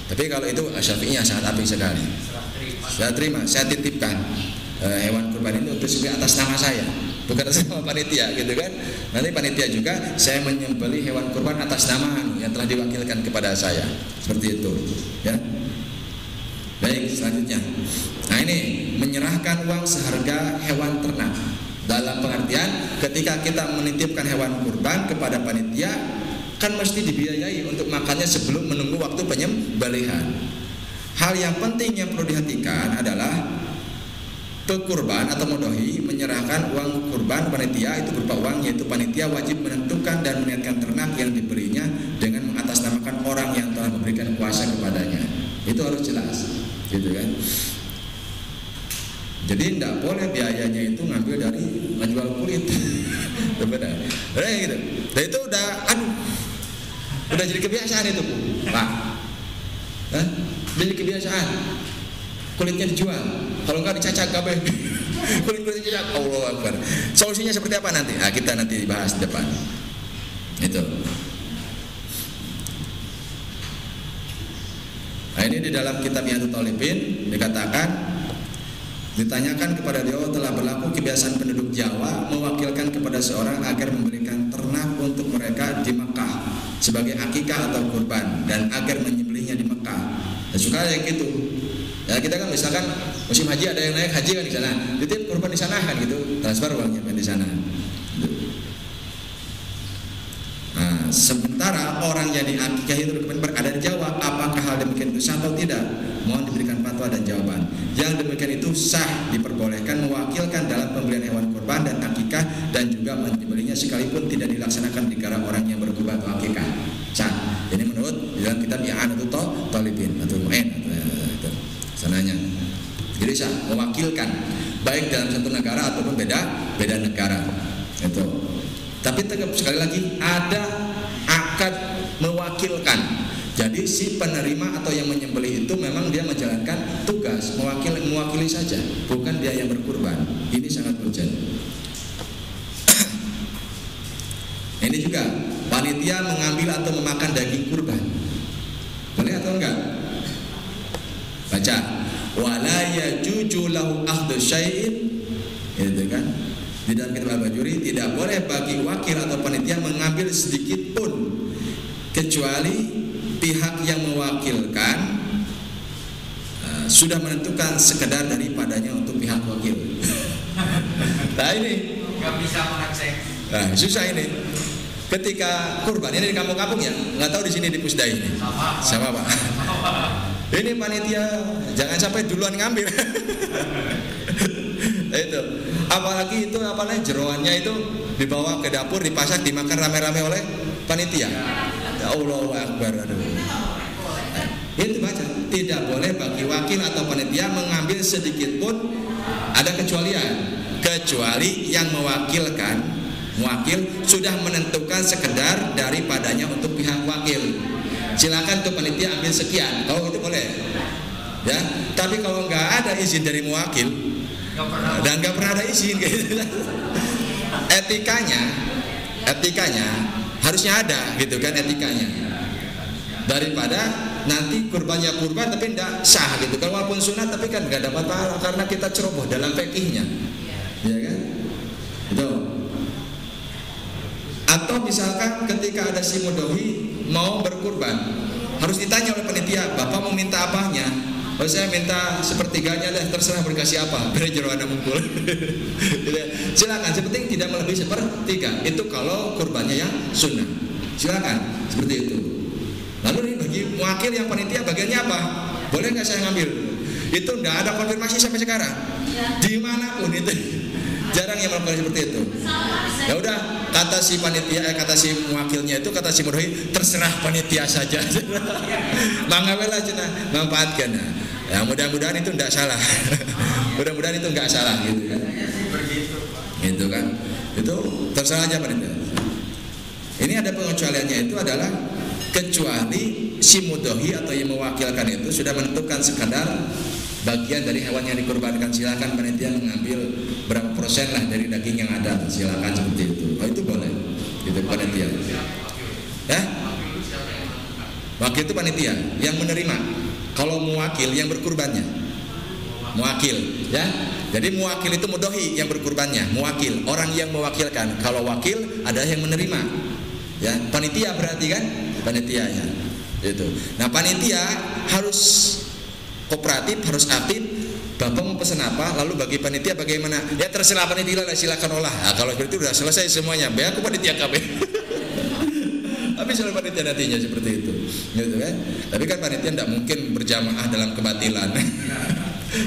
Tapi kalau itu Syafi'inya sangat apik sekali. Saya terima, saya titipkan hewan kurban itu untuk atas nama saya, bukan atas nama panitia, gitu kan. Nanti panitia juga saya menyembelih hewan kurban atas nama yang telah diwakilkan kepada saya, seperti itu, ya. Baik, selanjutnya. Nah ini menyerahkan uang seharga hewan ternak. Dalam pengertian ketika kita menitipkan hewan kurban kepada panitia, kan mesti dibiayai untuk makannya sebelum menunggu waktu penyembelihan. Hal yang penting yang perlu diperhatikan adalah pekurban atau modoi menyerahkan uang kurban panitia itu berupa uang, yaitu panitia wajib menentukan dan meniatkan ternak yang dibelinya dengan mengatasnamakan orang yang telah memberikan kuasa kepadanya. Itu harus jelas, gitu kan. Jadi tidak boleh biayanya itu ngambil dari menjual kulit. Benar. Gitu. Dan itu udah jadi kebiasaan itu, Pak. Jadi kebiasaan. Kulitnya dijual, kalau enggak dicacak kabeh. Kulit-kulitnya dijual. Allahu Akbar. Solusinya seperti apa nanti? Nah, kita nanti bahas di depan. Itu. Nah, ini di dalam kitab Yahdut Talibin dikatakan, ditanyakan kepada dia, telah berlaku kebiasaan penduduk Jawa mewakilkan kepada seorang agar memberikan ternak untuk mereka di Mekah sebagai akikah atau kurban dan agar menyembelihnya di Mekah. Dan suka yang gitu. Ya kita kan misalkan musim haji ada yang naik haji kan di sana, titip kurban di sana kan gitu, transfer uangnya di sana. Nah, sementara orang yang diakikah itu berada di Jawa, apakah hal demikian itu sah atau tidak? Mohon diberikan fatwa dan jawaban. Yang demikian itu sah, diperbolehkan mewakilkan dalam pembelian hewan kurban dan akikah dan juga menyembelihnya sekalipun tidak dilaksanakan di negara orang yang berkurban atau akikah. Sah. Ini menurut dalam kitab Yahdut Talibin atau Mu'in sananya. Jadi sah mewakilkan baik dalam satu negara ataupun beda negara. Itu. Tapi tetap sekali lagi ada akad mewakilkan. Jadi si penerima atau yang menyembelih itu memang dia menjalankan tugas mewakili saja, bukan dia yang berkurban. Ini sangat urgent. Ini juga panitia mengambil atau memakan daging kurban. Boleh atau enggak? Baca. Wala yajuju lahu akhdhu syai'in, itu kan? Di dalam kitab Al-Bajuri, tidak boleh bagi wakil atau panitia mengambil sedikit pun kecuali pihak yang mewakilkan sudah menentukan sekedar daripadanya untuk pihak wakil. Nah ini nggak bisa mengecek. Nah susah ini. Ketika kurban ini di kampung-kampung ya, nggak tahu di sini di Pusdai ini. Sama Pak. Ini panitia jangan sampai duluan ngambil. Itu. Apalagi itu apalagi jeroannya itu dibawa ke dapur, dipasak, dimakan rame-rame oleh panitia. Ya Allahu Akbar. Aduh. Itu baca, tidak boleh bagi wakil atau panitia mengambil sedikit pun, ada kecualian, kecuali yang mewakilkan, mewakil sudah menentukan sekedar daripadanya untuk pihak wakil. Silakan tuh panitia ambil sekian, kalau itu boleh, ya. Tapi kalau nggak ada izin dari mewakil dan nggak pernah ada izin, gitu, etikanya harusnya ada, gitu kan etikanya. Daripada nanti kurbannya kurban tapi tidak sah gitu kan, walaupun sunat tapi kan nggak dapat pahala karena kita ceroboh dalam fikihnya, ya kan? Itu. Atau misalkan ketika ada si mudohi mau berkurban, harus ditanya oleh panitia, bapak mau minta apanya? Oh saya minta sepertiganya deh, terserah berkasih apa, biar jeroannya mumpul. Silakan, sepenting tidak melebihi sepertiga. Itu kalau kurbannya yang sunnah. Silakan seperti itu. Lalu nih bagi wakil yang panitia bagiannya apa? Boleh nggak saya ngambil? Itu nggak ada konfirmasi sampai sekarang. Dimanapun itu jarang yang melakukan seperti itu. Ya udah, kata si panitia, kata si wakilnya itu, kata si mudohi, terserah panitia saja. Manggawelah cina, manfaatkan. Ya mudah-mudahan itu nggak salah. Mudah-mudahan itu nggak salah gitu kan. Itu kan, itu terserah aja panitia. Ini ada pengecualiannya, itu adalah kecuali si mudohi atau yang mewakilkan itu sudah menentukan sekadar bagian dari hewan yang dikurbankan. Silakan panitia mengambil berapa persen lah dari daging yang ada, silakan seperti itu. Oh itu boleh, itu panitia. Ya, wakil itu panitia yang menerima. Kalau mewakil yang berkurbannya, mewakil, ya. Jadi mewakil itu mudohi yang berkurbannya, mewakil orang yang mewakilkan. Kalau wakil ada yang menerima, ya. Panitia berarti kan? Panitianya itu. Nah panitia harus kooperatif, harus aktif. Bapak mau pesan apa, lalu bagi panitia bagaimana? Ya terserah panitia lah, silakan olah. Nah, kalau seperti itu sudah selesai semuanya. Biar aku panitia KB. Tapi selalu panitia nantinya seperti itu, gitu kan? Tapi kan panitia tidak mungkin berjamaah dalam kebatilan.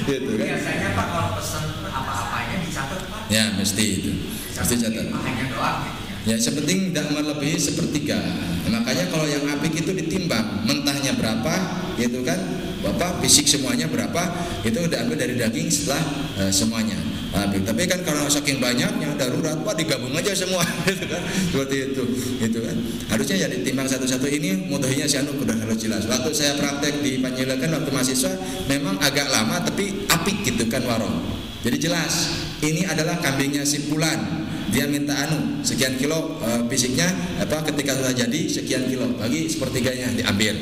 Gitu kan? Biasanya Pak kalau pesan apa-apanya dicatat Pak. Ya mesti itu, mesti catat. Hanya doang gitu. Ya sepenting tidak melebihi sepertiga. Makanya kalau yang apik itu ditimbang mentahnya berapa, gitu kan? Bapak fisik semuanya berapa, itu udah ambil dari daging setelah semuanya. Apik. Tapi kan kalau saking banyaknya darurat, wah digabung aja semua, gitu kan? Seperti itu, gitu kan? Harusnya ya ditimbang satu-satu. Ini mudohinya si Anu udah harus jelas. Waktu saya praktek di Panjaitan waktu mahasiswa, memang agak lama tapi apik gitu kan warung. Jadi jelas, ini adalah kambingnya si Fulan. Dia minta sekian kilo fisiknya, ketika sudah jadi sekian kilo, bagi sepertiganya diambil.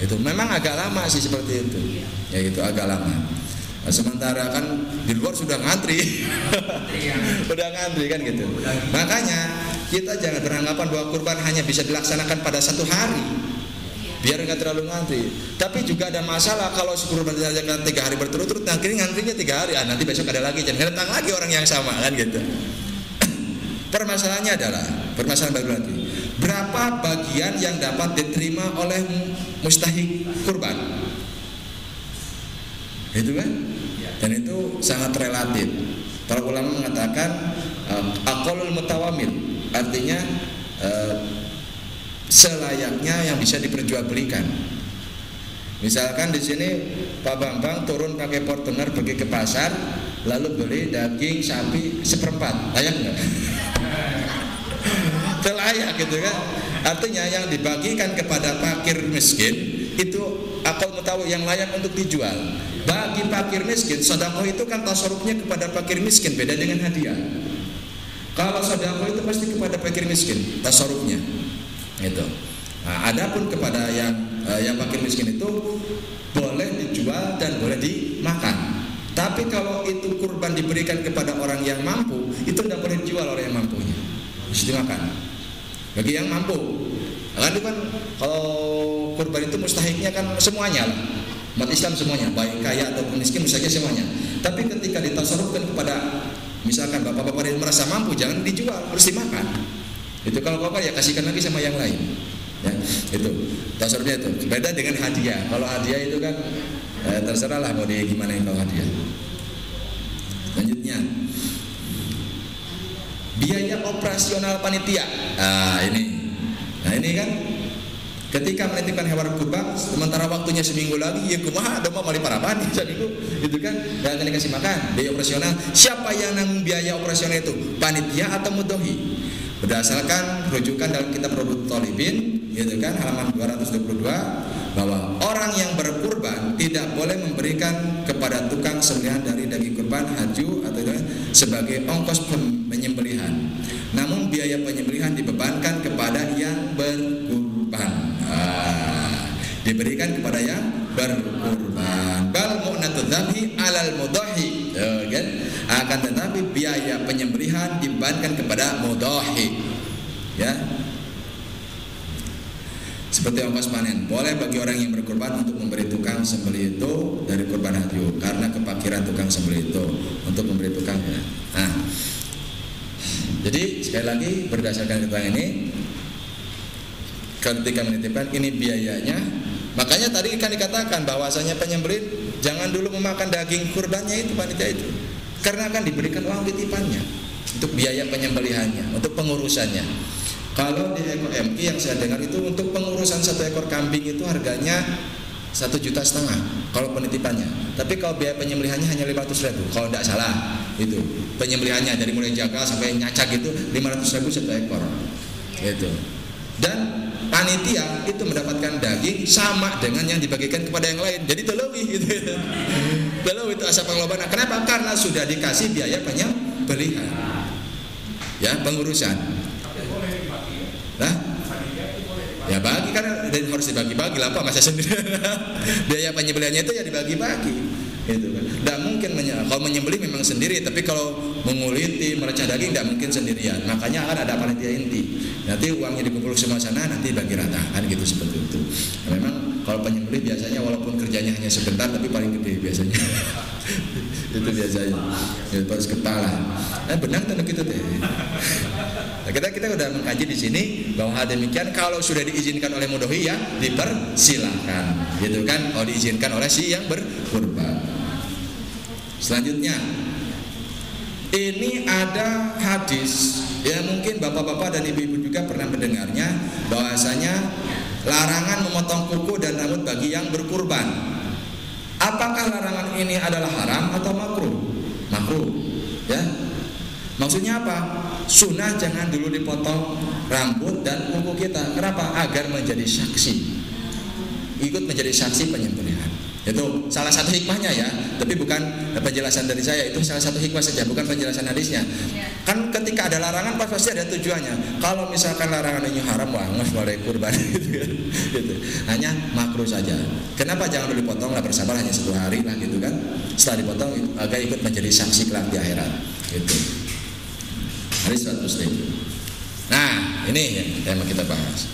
Itu memang agak lama sih seperti itu. Ya itu agak lama. Nah, sementara kan di luar sudah ngantri. Udah ngantri kan gitu. Makanya kita jangan beranggapan bahwa kurban hanya bisa dilaksanakan pada satu hari, biar nggak terlalu ngantri. Tapi juga ada masalah kalau kurban dilaksanakan 3 hari berturut-turut, nanti ngantrinya 3 hari, nanti besok ada lagi, jangan datang lagi orang yang sama kan gitu. Permasalahannya adalah, permasalahan baru lagi, berapa bagian yang dapat diterima oleh mustahik kurban? Itu kan? Dan itu sangat relatif. Para ulama mengatakan aqallul mutawamil, artinya selayaknya yang bisa diperjualbelikan. Misalkan di sini Pak Bambang turun pakai Fortuner pergi ke pasar, lalu beli daging sapi 1/4, layak nggak? Terlayak gitu kan? Artinya yang dibagikan kepada fakir miskin itu akal mutawi yang layak untuk dijual. Bagi fakir miskin, sedekah itu kan tasarrufnya kepada fakir miskin, beda dengan hadiah. Kalau sedekah itu pasti kepada fakir miskin, tasarrufnya. Gitu. Nah, adapun kepada yang yang fakir miskin itu boleh dijual dan boleh dimakan. Tapi kalau itu kurban diberikan kepada orang yang mampu, itu tidak boleh dijual oleh yang mampunya, harus dimakan. Bagi yang mampu, kan itu kan kalau kurban itu mustahiknya kan semuanya lah, umat Islam semuanya, baik kaya ataupun miskin mustahiknya semuanya. Tapi ketika ditasarufkan kepada misalkan bapak-bapak yang merasa mampu, jangan dijual, harus dimakan. Itu kalau bapak ya kasihkan lagi sama yang lain. Ya, itu tasarufnya itu. Beda dengan hadiah. Kalau hadiah itu kan terserah lah mau di gimana kalau hadiah. Lanjutnya, biaya operasional panitia. Ini kan ketika menitipkan hewan kurban, sementara waktunya seminggu lagi, ya kumaha domba mali paraban itu kan, dan akan dikasih makan. Biaya operasional, siapa yang nanggung biaya operasional itu? Panitia atau mudhohi? Berdasarkan rujukan dalam kitab Rodut Thalibin, gitu kan, halaman 222, bahwa orang yang berkurban tidak boleh memberikan kepada tukang sembelihan dari daging kurban haju atau sebagai ongkos penyembelihan. Namun biaya penyembelihan dibebankan kepada yang berkurban. Diberikan kepada yang berkurban. Bal mu'natu dzabhi 'alal mudhahi. Kan? Akan tetapi biaya penyembelihan dibebankan kepada mudhahi. Ya. Seperti ongkos panen, boleh bagi orang yang berkurban untuk memberi tukang sembelih itu dari kurban hadiu, karena kepakiran tukang sembelih itu untuk memberi tukang. Nah, jadi sekali lagi berdasarkan keterangan ini, ketika menitipkan ini biayanya, makanya tadi kan dikatakan bahwasanya penyembelih jangan dulu memakan daging kurbannya itu panitia itu, karena akan diberikan uang titipannya untuk biaya penyembelihannya, untuk pengurusannya. Kalau di Eko MI yang saya dengar itu untuk pengurusan 1 ekor kambing itu harganya 1,5 juta kalau penitipannya. Tapi kalau biaya penyembelihannya hanya 500.000 kalau tidak salah itu. Penyembelihannya dari mulai jagal sampai nyacak itu 500.000 1 ekor. Itu. Dan panitia itu mendapatkan daging sama dengan yang dibagikan kepada yang lain. Jadi teleuwih gitu. Teleuwih itu asal pengelolaan. Kenapa? Karena sudah dikasih biaya penyembelihan. Ya, pengurusan. Nah, ya bagi kan harus dibagi-bagi lah Pak, masa sendiri. Biaya penyembelihannya itu ya dibagi-bagi. Itu kan. Tidak mungkin kalau menyembelih memang sendiri, tapi kalau menguliti, merecah daging tidak mungkin sendirian. Makanya akan ada panitia inti. Nanti uangnya dikumpul semua sana, nanti bagi rata kan gitu seperti itu. Nah, memang kalau penyembelih biasanya walaupun kerjanya hanya sebentar tapi paling gede biasanya. Itu biasanya. Itu harus kepala. Benang tentu gitu deh. Nah, kita udah mengkaji di sini bahwa hal demikian kalau sudah diizinkan oleh mudhohi ya dipersilakan, gitu kan? Kalau diizinkan oleh si yang berkurban. Selanjutnya, ini ada hadis ya, mungkin bapak-bapak dan ibu-ibu juga pernah mendengarnya, bahwasanya larangan memotong kuku dan rambut bagi yang berkurban. Apakah larangan ini adalah haram atau makruh? Makruh, ya. Maksudnya apa? Sunnah jangan dulu dipotong rambut dan kuku kita. Kenapa? Agar menjadi saksi, ikut menjadi saksi penyembelihan. Itu salah satu hikmahnya ya. Tapi bukan penjelasan dari saya, itu salah satu hikmah saja, bukan penjelasan hadisnya. Kan ketika ada larangan pasti ada tujuannya. Kalau misalkan larangan ini haram, wah nggak boleh kurban gitu. Hanya makruh saja. Kenapa jangan dulu dipotong lah, bersabar hanya 1 hari lah gitu kan. Setelah dipotong agar ikut menjadi saksi kelak di akhirat. Gitu. Hadis riwayat Muslim. Nah, ini yang tema kita bahas.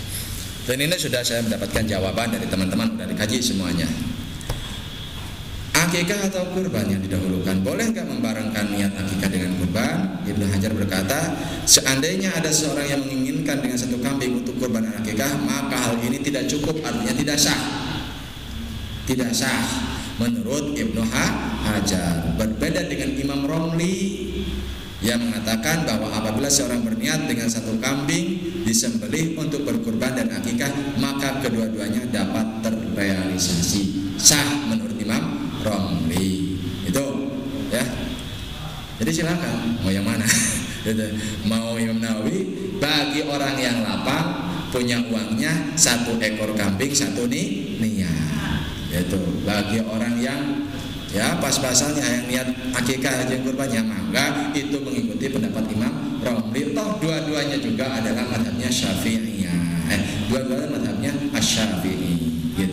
Dan ini sudah saya mendapatkan jawaban dari teman-teman, dari kaji semuanya. Akikah atau kurban yang didahulukan? Boleh nggak membarengkan niat akikah dengan kurban? Ibnu Hajar berkata, seandainya ada seorang yang menginginkan dengan 1 kambing untuk kurban dan akikah, maka hal ini tidak cukup, artinya tidak sah. Tidak sah menurut Ibnu Hajar. Berbeda dengan Imam Romli yang mengatakan bahwa apabila seorang berniat dengan 1 kambing disembelih untuk berkurban dan akikah, maka kedua-duanya dapat terrealisasi. Sah menurut Imam Romli. Itu ya. Jadi silakan mau yang mana. Mau Imam Nawawi, bagi orang yang lapang punya uangnya 1 ekor kambing 1 niat. Itu bagi orang yang ya pas-pasannya yang niat akikah aja kurbannya, maka itu mengikuti pendapat Imam Romli. Toh dua-duanya juga adalah madhabnya Syafi'iyah. Dua-duanya madhabnya Asy-Syafi'i. Gitu.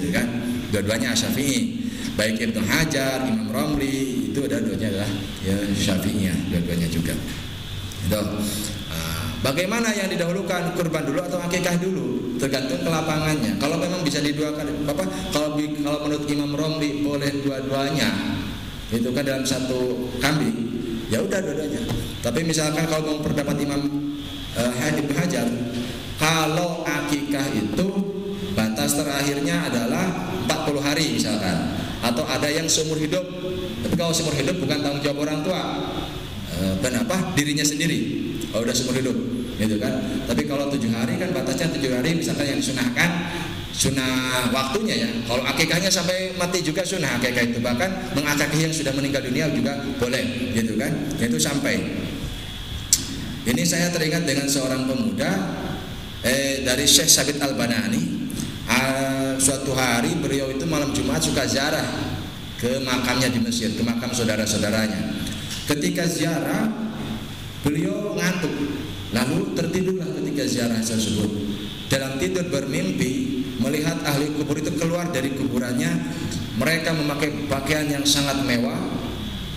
dua-duanya Syafi'i. Baik Ibnu Hajar, Imam Romli itu dua-duanya adalah ya Syafi'iyah, dua-duanya juga. Itu. Bagaimana yang didahulukan, kurban dulu atau akikah dulu? Tergantung ke lapangannya. Kalau memang bisa diduakan, kalau menurut Imam Romli boleh dua-duanya, itu kan dalam satu kambing, ya udah dua-duanya. Tapi misalkan kalau mau pendapat Imam Ibnu Hajar, kalau akikah itu batas terakhirnya adalah 40 hari misalkan, atau ada yang seumur hidup. Tapi kalau seumur hidup bukan tanggung jawab orang tua, dirinya sendiri. Kalau udah seumur hidup, gitu kan. Tapi kalau 7 hari kan batasnya 7 hari, misalkan yang disunahkan, sunnah waktunya ya. Kalau akikahnya sampai mati juga sunnah akikah itu, bahkan mengakikahi yang sudah meninggal dunia juga boleh, gitu kan. Itu sampai. Ini saya teringat dengan seorang pemuda dari Syekh Sabit Al-Banani. Suatu hari beliau itu malam Jumat suka ziarah ke makamnya di Mesir, ke makam saudara-saudaranya. Ketika ziarah beliau ngantuk, lalu tertidurlah ketika ziarah tersebut. Dalam tidur bermimpi melihat ahli kubur itu keluar dari kuburannya. Mereka memakai pakaian yang sangat mewah,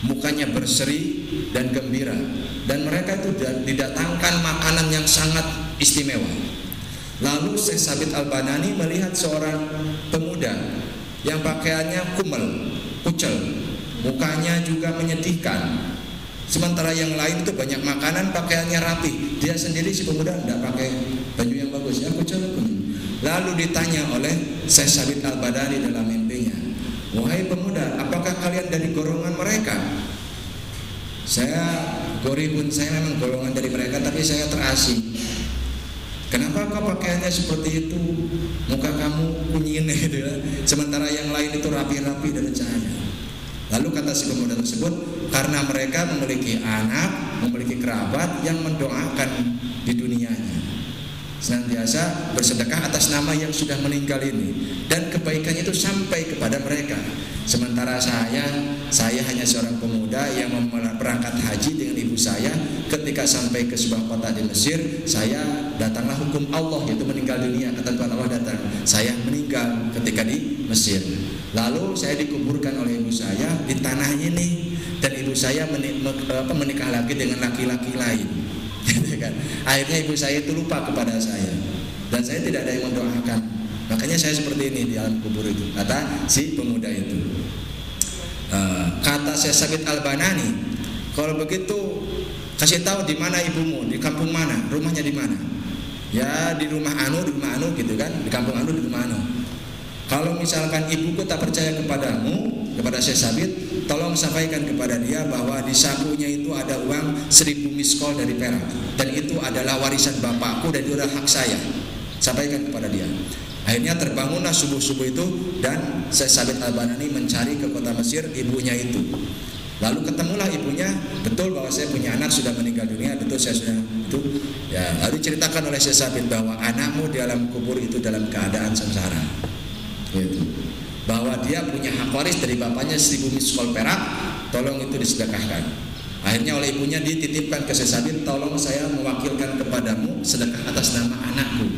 mukanya berseri dan gembira, dan mereka itu didatangkan makanan yang sangat istimewa. Lalu Syekh Sabit Al-Banani melihat seorang pemuda yang pakaiannya kucel, mukanya juga menyedihkan. Sementara yang lain itu banyak makanan, pakaiannya rapi. Dia sendiri si pemuda tidak pakai baju yang bagus, ya kucel. Lalu ditanya oleh Syekh Sabit Al-Banani dalam mimpinya, "Wahai pemuda, apakah kalian dari golongan mereka?" "Saya saya memang golongan dari mereka, tapi saya terasing." "Kenapa kau pakaiannya seperti itu? Muka kamu kunyin gitu ya. Sementara yang lain itu rapi-rapi dan cahaya." Lalu kata si pemuda tersebut, karena mereka memiliki anak, memiliki kerabat yang mendoakan di dunianya, senantiasa bersedekah atas nama yang sudah meninggal ini, dan kebaikan itu sampai kepada mereka. Sementara saya hanya seorang pemuda yang berangkat haji dengan ibu saya. Ketika sampai ke sebuah kota di Mesir, saya datanglah hukum Allah, yaitu meninggal dunia. Ketentuan Allah datang, saya meninggal ketika di Mesir. Lalu saya dikuburkan oleh ibu saya di tanah ini, dan ibu saya menikah lagi dengan laki-laki lain. Akhirnya ibu saya itu lupa kepada saya, dan saya tidak ada yang mendoakan. Makanya saya seperti ini di alam kubur itu, kata si pemuda itu. Kata Syekh Sabit Al-Banani, kalau begitu kasih tahu di mana ibumu, di kampung mana, rumahnya di mana? Ya di rumah anu gitu kan, di kampung anu, di rumah anu. Kalau misalkan ibuku tak percaya kepadamu, kepada Syekh Sabit, tolong sampaikan kepada dia bahwa di sakunya itu ada uang 1000 miskol dari perak, dan itu adalah warisan bapakku dan itu adalah hak saya. Sampaikan kepada dia. Akhirnya terbangunlah subuh-subuh itu, dan Syekh Sabit Al-Banani mencari ke kota Mesir ibunya itu. Lalu ketemulah ibunya, betul bahwa saya punya anak sudah meninggal dunia, betul saya sudah itu. Ya, lalu ceritakan oleh Syekh Sabit bahwa anakmu di alam kubur itu dalam keadaan sengsara. Gitu. Bahwa dia punya hak waris dari bapaknya 1000 miskol perak, tolong itu disedekahkan. Akhirnya oleh ibunya dititipkan ke Syekh Sabit, tolong saya mewakilkan kepadamu sedekah atas nama anakku.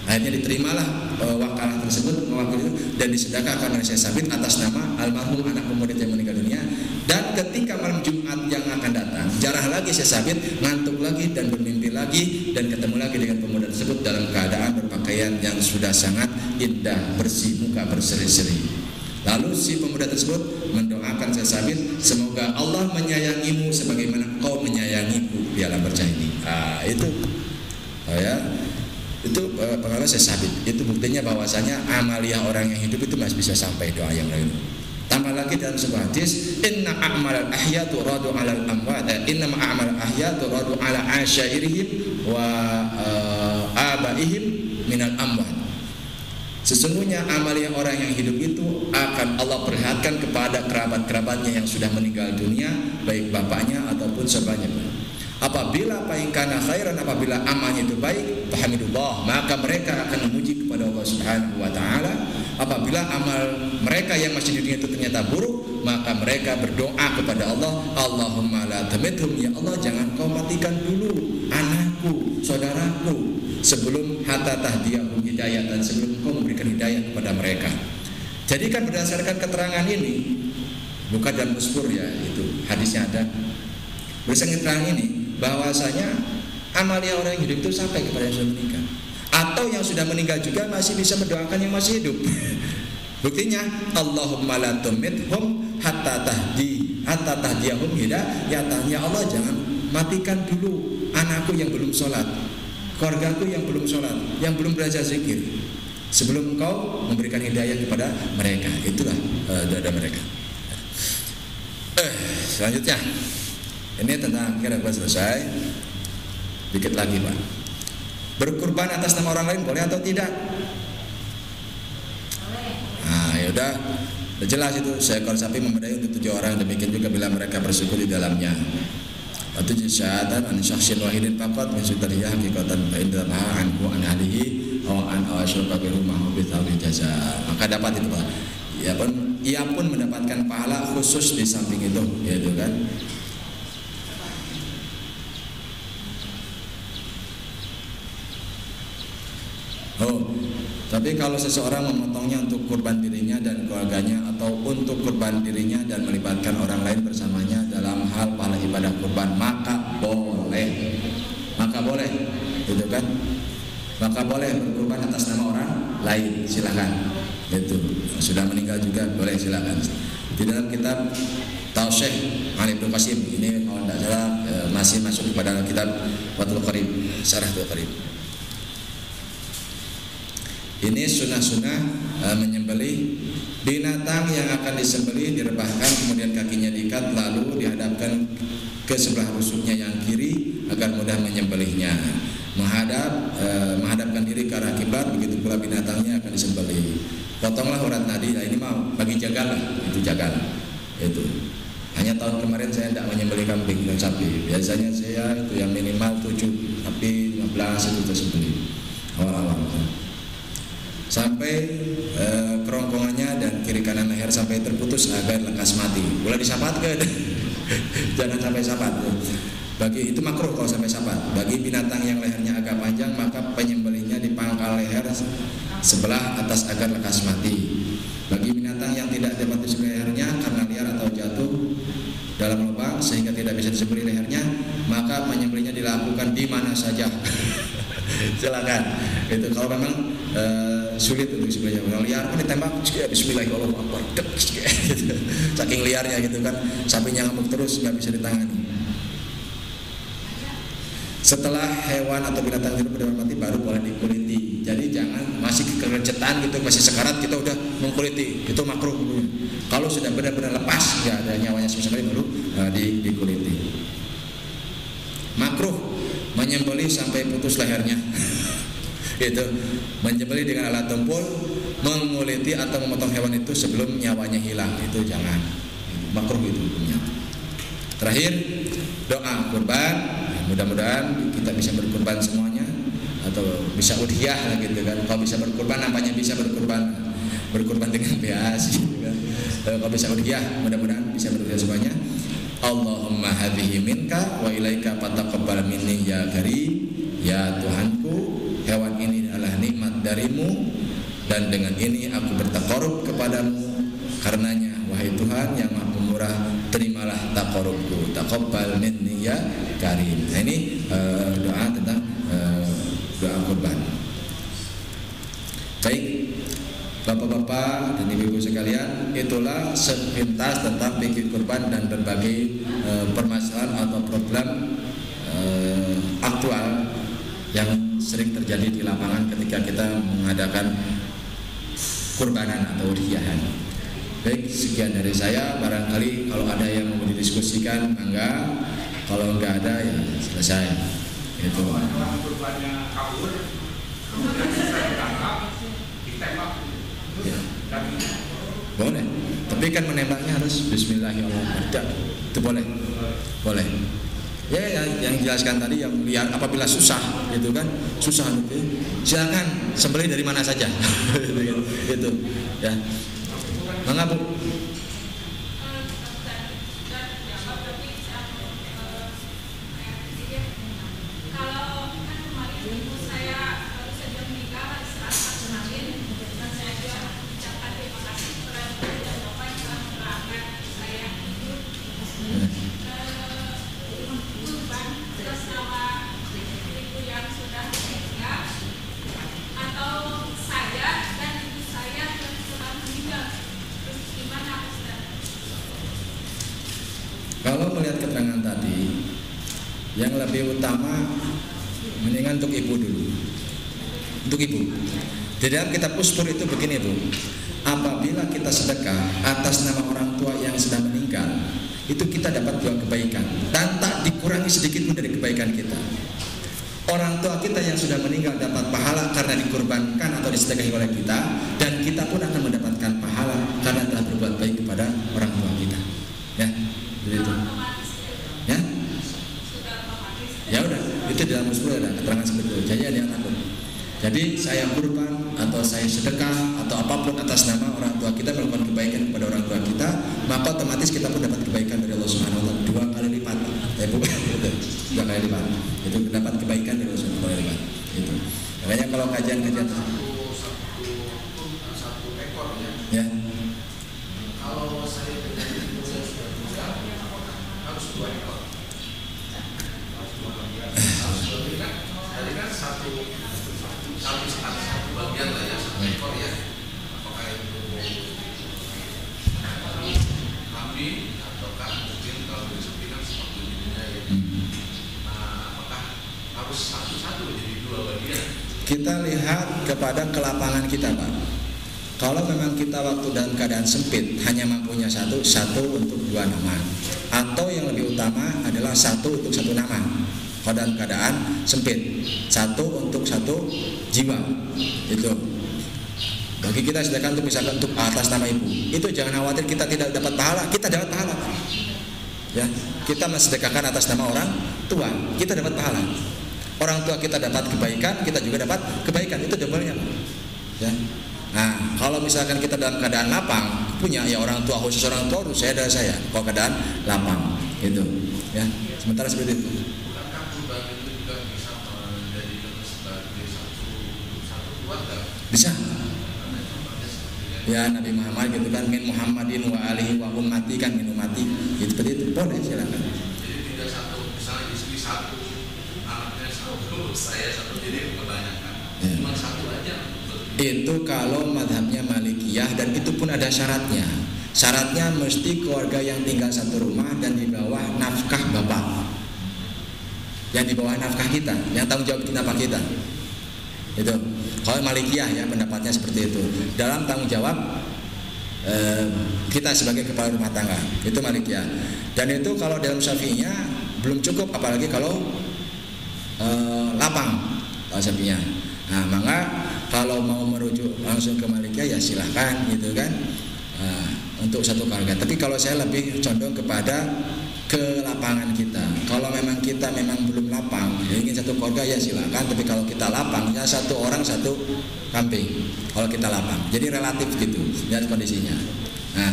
Akhirnya diterimalah wakalah tersebut, mewakili itu, dan disedekahkan oleh Syekh Sabit atas nama almarhum anak pemuda yang meninggal dunia. Dan ketika malam Jumat yang akan datang, jarah lagi Syekh Sabit, ngantuk lagi dan bermimpi lagi, dan ketemu lagi dengan pemuda tersebut dalam keadaan berpakaian yang sudah sangat indah, bersih, muka berseri-seri. Lalu si pemuda tersebut mendoakan Syekh Sabit, semoga Allah menyayangimu sebagaimana kau menyayangiku di alam bercah ini. Itu pengaruh Syekh Sabit. Itu buktinya bahwasanya amalia orang yang hidup itu masih bisa sampai doa yang lain. Tambah lagi dalam sebuah hadis, inna a'malal ahyatu radu 'alal amwat, inna a'malal ahyatu radu 'ala asyairihim wa abaihim minal amwat. Sesungguhnya amalia orang yang hidup itu akan Allah perlihatkan kepada kerabat-kerabatnya yang sudah meninggal dunia, baik bapaknya ataupun saudaranya. Apabila paikana khairan, apabila amalnya itu baik, fahamidullah, maka mereka akan memuji kepada Allah Subhanahu wa taala. Apabila amal mereka yang masih di dunia itu ternyata buruk, maka mereka berdoa kepada Allah, Allahumma la tamithum, ya Allah jangan kau matikan dulu anakku, saudaraku, sebelum hatta tahdiyahum hidayah, dan sebelum kau memberikan hidayah kepada mereka. Jadi kan berdasarkan keterangan ini, bukan dalam Uspur ya, itu hadisnya ada. Berdasarkan keterangan ini, bahwasanya amalia orang yang hidup itu sampai kepada yang sudah meninggal, atau yang sudah meninggal juga masih bisa mendoakan yang masih hidup. Buktinya, Allahumma la tumithum hatta tahdiyahum hidayatan. Ya Allah, jangan matikan dulu anakku yang belum sholat, keluargaku yang belum sholat, yang belum belajar zikir, sebelum Engkau memberikan hidayah kepada mereka. Itulah doa mereka. Selanjutnya, ini tentang kira selesai. Dikit lagi, Pak. Berkurban atas nama orang lain boleh atau tidak? Nah, ya udah jelas itu. Seekor sapi membedai untuk 7 orang, demikian juga bila mereka bersyukur di dalamnya. Atau syahatan an syakhsin wahidin faqat min sutariyah hakikatan fa inda ma'a anhu an ahlihi aw an asyrafa bi rumahu bi tawil jaza. Maka dapat itu, Pak. Ia pun mendapatkan pahala khusus di samping itu, yaitu kan. Tapi kalau seseorang memotongnya untuk kurban dirinya dan keluarganya, atau untuk kurban dirinya dan melibatkan orang lain bersamanya dalam hal pahala ibadah kurban, maka boleh, gitu kan? Maka boleh berkurban atas nama orang lain, silakan. Itu sudah meninggal juga boleh, silakan. Di dalam kitab Tausyih Ali bin Qasim ini kalau tidak salah masih masuk kepada kitab Fathul Qarib, Syarah Fathul Qarib. Ini sunnah-sunnah menyembelih binatang yang akan disembelih, direbahkan, kemudian kakinya diikat, lalu dihadapkan ke sebelah rusuknya yang kiri agar mudah menyembelihnya. Menghadapkan diri ke arah kiblat, begitu pula binatangnya akan disembelih. Potonglah urat nadi. Nah, ini mau bagi jagal lah, itu jagal. Itu. Hanya tahun kemarin saya tidak menyembelih kambing dan sapi. Biasanya saya itu yang minimal 7, tapi 15 itu tersembelih awal-awal. Sampai kerongkongannya dan kiri kanan leher sampai terputus agar lekas mati. Boleh disapat ke? Jangan sampai sapat. Bagi itu makruh kalau sampai sapat. Bagi binatang yang lehernya agak panjang, maka penyembelihnya di pangkal leher sebelah atas agar lekas mati. Bagi binatang yang tidak dapat disembelih lehernya karena liar atau jatuh dalam lubang sehingga tidak bisa disembelih lehernya, maka penyembelihnya dilakukan di mana saja. Silakan. Itu kalau memang sulit untuk disembelihnya. Kalau liar pun ditembak, bismillahirrahmanirrahim, gitu. Saking liarnya gitu kan, sapinya ngamuk terus nggak bisa ditangani. Setelah hewan atau binatang itu benar mati baru boleh dikuliti. Jadi jangan masih kegerecetan gitu, masih sekarat kita udah mengkuliti, itu makruh. Kalau sudah benar-benar lepas, nggak ada nyawanya sama sekali, baru dikuliti. Makruh menyembelih sampai putus lehernya. Itu menyembelih dengan alat tumpul, menguliti atau memotong hewan itu sebelum nyawanya hilang, itu jangan. Makruh itu hukumnya. Terakhir, doa kurban. Mudah-mudahan kita bisa berkurban semuanya, atau bisa udhiyah gitu kan. Kalau bisa berkurban, nampaknya bisa berkurban dengan bias gitu kan. Kalau bisa udhiyah, mudah-mudahan bisa berudhiyah semuanya. Allahumma hadhihi minka wa ilaika fataqabbal minni ya karim. Ya Tuhanku, hewan ini adalah nikmat darimu, dan dengan ini aku bertaqarrub kepadamu. Karenanya wahai Tuhan yang Maha Pemurah, terimalah taqarrubku. Taqabbal minni ya karim. Nah, ini doa tentang doa kurban. Baik, Bapak-bapak dan ibu-ibu sekalian, itulah sepintas tentang fikih kurban dan berbagai permasalahan atau problem aktual yang sering terjadi di lapangan ketika kita mengadakan kurbanan atau udhiyahan. Baik, sekian dari saya. Barangkali kalau ada yang mau didiskusikan, mangga. Kalau enggak ada, ya selesai. Itu. Kurbannya kabur, kemudian bisa ditangkap, ditembak. Ya. Boleh. Tapi kan menembaknya harus Bismillahirrahmanirrahim. Itu boleh. Boleh. Ya, yang dijelaskan tadi, yang liar apabila susah, gitu kan, susah gitu. Silakan sembelih dari mana saja. Gitu. Ya. Mengapa? Yang lebih utama mendingan untuk ibu dulu. Untuk ibu. Di dalam kitab Usfur itu begini Bu, apabila kita sedekah atas nama orang tua yang sudah meninggal, itu kita dapat 2 kebaikan dan tak dikurangi sedikit pun dari kebaikan kita. Orang tua kita yang sudah meninggal dapat pahala karena dikurbankan atau disedekahi oleh kita, dan kita pun akan mendapatkan pahala karena telah berbuat baik kepada orang tua kita. Ya, begitu. Ya, ya udah, itu dalam Usfur ada keterangan seperti itu. Jadi ada yang takut. Jadi saya kurban atau saya sedekah atau apapun atas nama orang tua kita, melakukan kebaikan kepada orang tua kita, maka otomatis kita pun dapat kebaikan dari Allah Subhanahu wa taala 2 kali lipat. Bukan 2 kali lipat. Itu dapat kebaikan dari Allah Subhanahu wa taala. Itu. Makanya kalau kajian-kajian satu ekor ya. Kalau saya dengan ibu saya sudah meninggal, harus 2 ekor. Harus 2 kan? Jadi kan satu bagian lah ya, 1 ekor ya. Apakah itu kambing ataukah mungkin kalau disebutkan seperti ininya ya. Apakah harus satu-satu jadi 2 bagian? Kita lihat kepada kelapangan kita Pak. Kalau memang kita waktu dalam keadaan sempit hanya mampunya satu untuk 2 nama, atau yang lebih utama adalah 1 untuk 1 nama. Kalau dalam keadaan sempit 1 untuk 1 jiwa, itu bagi kita sedekah untuk misalkan untuk atas nama ibu, itu jangan khawatir kita tidak dapat pahala, kita dapat pahala. Ya, kita mensedekahkan atas nama orang tua, kita dapat pahala. Orang tua kita dapat kebaikan, kita juga dapat kebaikan, itu double-nya. Ya. Nah, kalau misalkan kita dalam keadaan lapang, punya ya orang tua, khusus orang tua, saya ada saya. Kalau keadaan lapang, itu, ya. Sementara seperti itu. Bukankah kurban itu juga bisa menjadikan sebagai satu keluarga? Bisa. Ya Nabi Muhammad gitu kan, min Muhammadin wa alihi wa ummati kan, min ummati. Itu seperti itu, boleh silakan. Jadi tidak satu, misalnya istri 1, anaknya 1, saya 1, jadi kebanyakan. Ya. Cuma 1 aja. Itu kalau madhabnya Malikiyah, dan itu pun ada syaratnya. Syaratnya mesti keluarga yang tinggal satu rumah dan di bawah nafkah bapak. Yang di bawah nafkah kita, yang tanggung jawab kita apa kita. Itu. Kalau Malikiyah ya pendapatnya seperti itu. Dalam tanggung jawab kita sebagai kepala rumah tangga, itu Malikiyah. Dan itu kalau dalam Syafi'iynya belum cukup, apalagi kalau lapang kalau Syafi'iynya. Nah, maka kalau mau merujuk langsung ke Malikiyah ya silahkan gitu kan, untuk satu keluarga. Tapi kalau saya lebih condong kepada kelapangan kita. Kalau memang kita memang belum lapang, ya ingin satu keluarga ya silakan. Tapi kalau kita lapang, ya 1 orang 1 kambing. Kalau kita lapang, jadi relatif gitu, lihat kondisinya. Nah,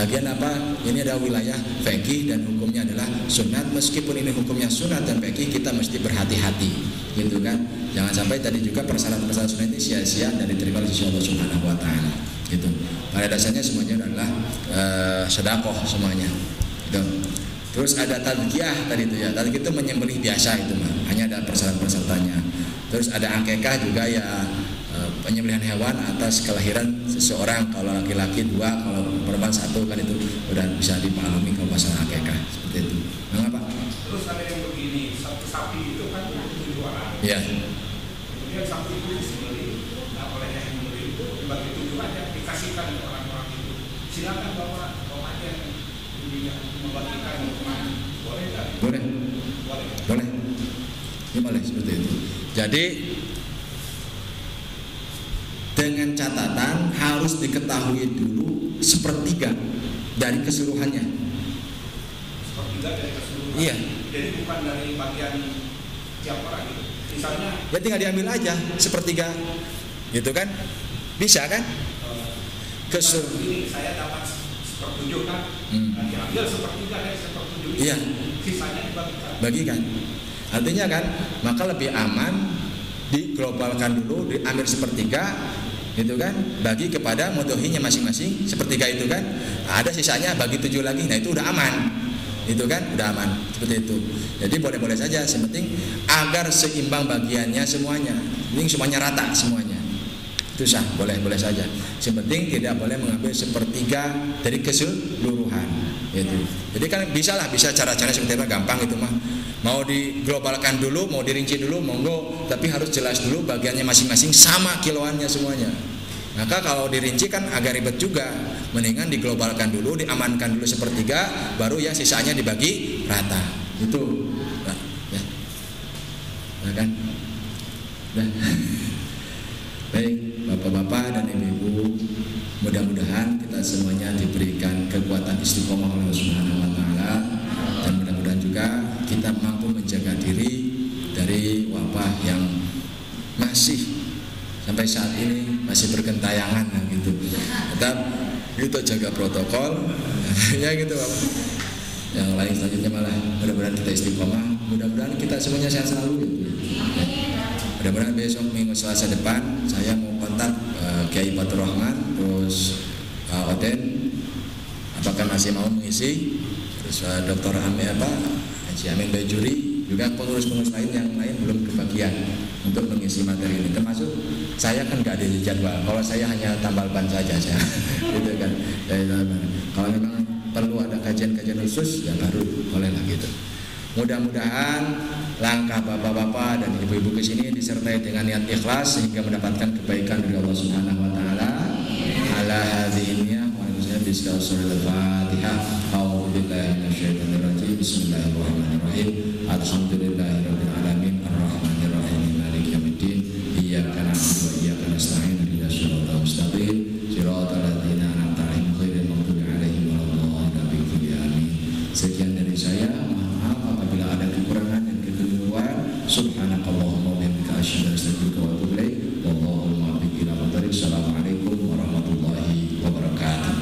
lagian apa? Ini ada wilayah fikih dan hukumnya adalah sunat. Meskipun ini hukumnya sunat dan fikih, kita mesti berhati-hati, gitu kan? Jangan sampai tadi juga persyaratan-persyaratan sunat ini sia-sia dan diterima oleh Allah Subhanahu wa taala. Gitu. Pada dasarnya semuanya adalah sedekah semuanya. Gitu. Terus ada tazkiyah tadi itu ya. Tazkiyah itu menyembelih biasa itu mah. Hanya ada persyaratan-persyaratannya. Terus ada akekah juga ya, penyembelihan hewan atas kelahiran seseorang. Kalau laki-laki 2, kalau perempuan 1 kan itu udah bisa dimaklumi kalau masalah akekah seperti itu. Mengapa? Terus ada yang begini, satu sapi itu kan untuk tujuan. Iya. Kemudian sapi itu disembelih, nah oleh yang membeli itu dibagi 7 aja, dikasihkan ke orang-orang itu. Silakan bawa aja yang membagikan, boleh nggak? Boleh. Boleh. Ini boleh seperti itu. Jadi dengan catatan harus diketahui dulu 1/3 dari keseluruhannya. 1/3 dari keseluruhan. Iya. Jadi bukan dari bagian tiap orang gitu. Misalnya. Ya tinggal diambil aja 1/3, gitu kan? Bisa kan? Ini saya dapat 1/7 kan? Nah, diambil 1/3 dari 1/7. Iya. Sisanya Bagikan. Artinya kan, maka lebih aman diglobalkan dulu, diambil 1/3, gitu kan, bagi kepada mudhohinya masing-masing 1/3 itu kan, ada sisanya bagi 7 lagi, nah itu udah aman, itu kan, udah aman seperti itu. Jadi boleh-boleh saja, yang penting agar seimbang bagiannya semuanya, ini semuanya rata semuanya, itu sah, boleh saja. Yang penting tidak boleh mengambil sepertiga dari keseluruhan. Gitu. Jadi kan bisa cara-cara seperti itu, gampang itu mah. Mau diglobalkan dulu, mau dirinci dulu, monggo. Tapi harus jelas dulu bagiannya masing-masing sama kiloannya semuanya. Maka kalau dirinci kan agak ribet juga. Mendingan diglobalkan dulu, diamankan dulu sepertiga, baru yang sisanya dibagi rata. Itu. Nah, ya. Nah, kan? Nah. Baik, bapak-bapak dan ibu-ibu, mudah-mudahan kita semuanya diberikan kekuatan istiqomah oleh Allah Subhanahu wa taala, dan mudah-mudahan juga kita mampu menjaga diri dari wabah yang masih sampai saat ini masih bergentayangan gitu. Tetap kita jaga protokol ya gitu Bapak. Yang lain selanjutnya malah mudah-mudahan kita istiqomah, mudah-mudahan kita semuanya sehat selalu gitu. Mudah-mudahan besok minggu Selasa depan saya mau kontak Kiai Fatur Rahman, terus Oden, apakah masih mau mengisi, terus Dr. Haji Amin Bajuri, juga pengurus-pengurus lain yang lain belum kebagian untuk mengisi materi ini. Termasuk saya kan nggak ada di jadwal, kalau saya hanya tambal ban saja saya, gitu kan. Kalau memang perlu ada kajian-kajian khusus ya baru bolehlah gitu. Mudah-mudahan langkah bapak-bapak dan ibu-ibu ke sini disertai dengan niat ikhlas sehingga mendapatkan kebaikan dari Allah Subhanahu wa taala. Ala hadhihi niyyah wa Al-Fatihah. A'udzu billahi minasyaitonir rajim. Bismillahirrahmanirrahim. Alhamdulillahirabbil alamin arrahmanir rahim maliki yaumiddin. Iyyaka na'budu wa iyyaka nasta'in ihdinas siratal mustaqim siratal ladzina an'amta 'alaihim ghairil maghdubi 'alaihim waladdallin. Amin. Sekian dari saya. Apabila ada kekurangan dan kekeliruan, subhanakallahumma wa bihamdika asyhadu an la ilaha illa anta astaghfiruka wa atubu ilaik. Wallahu muwaffiq ila aqwamit thoriq. Assalamualaikum warahmatullahi wabarakatuh.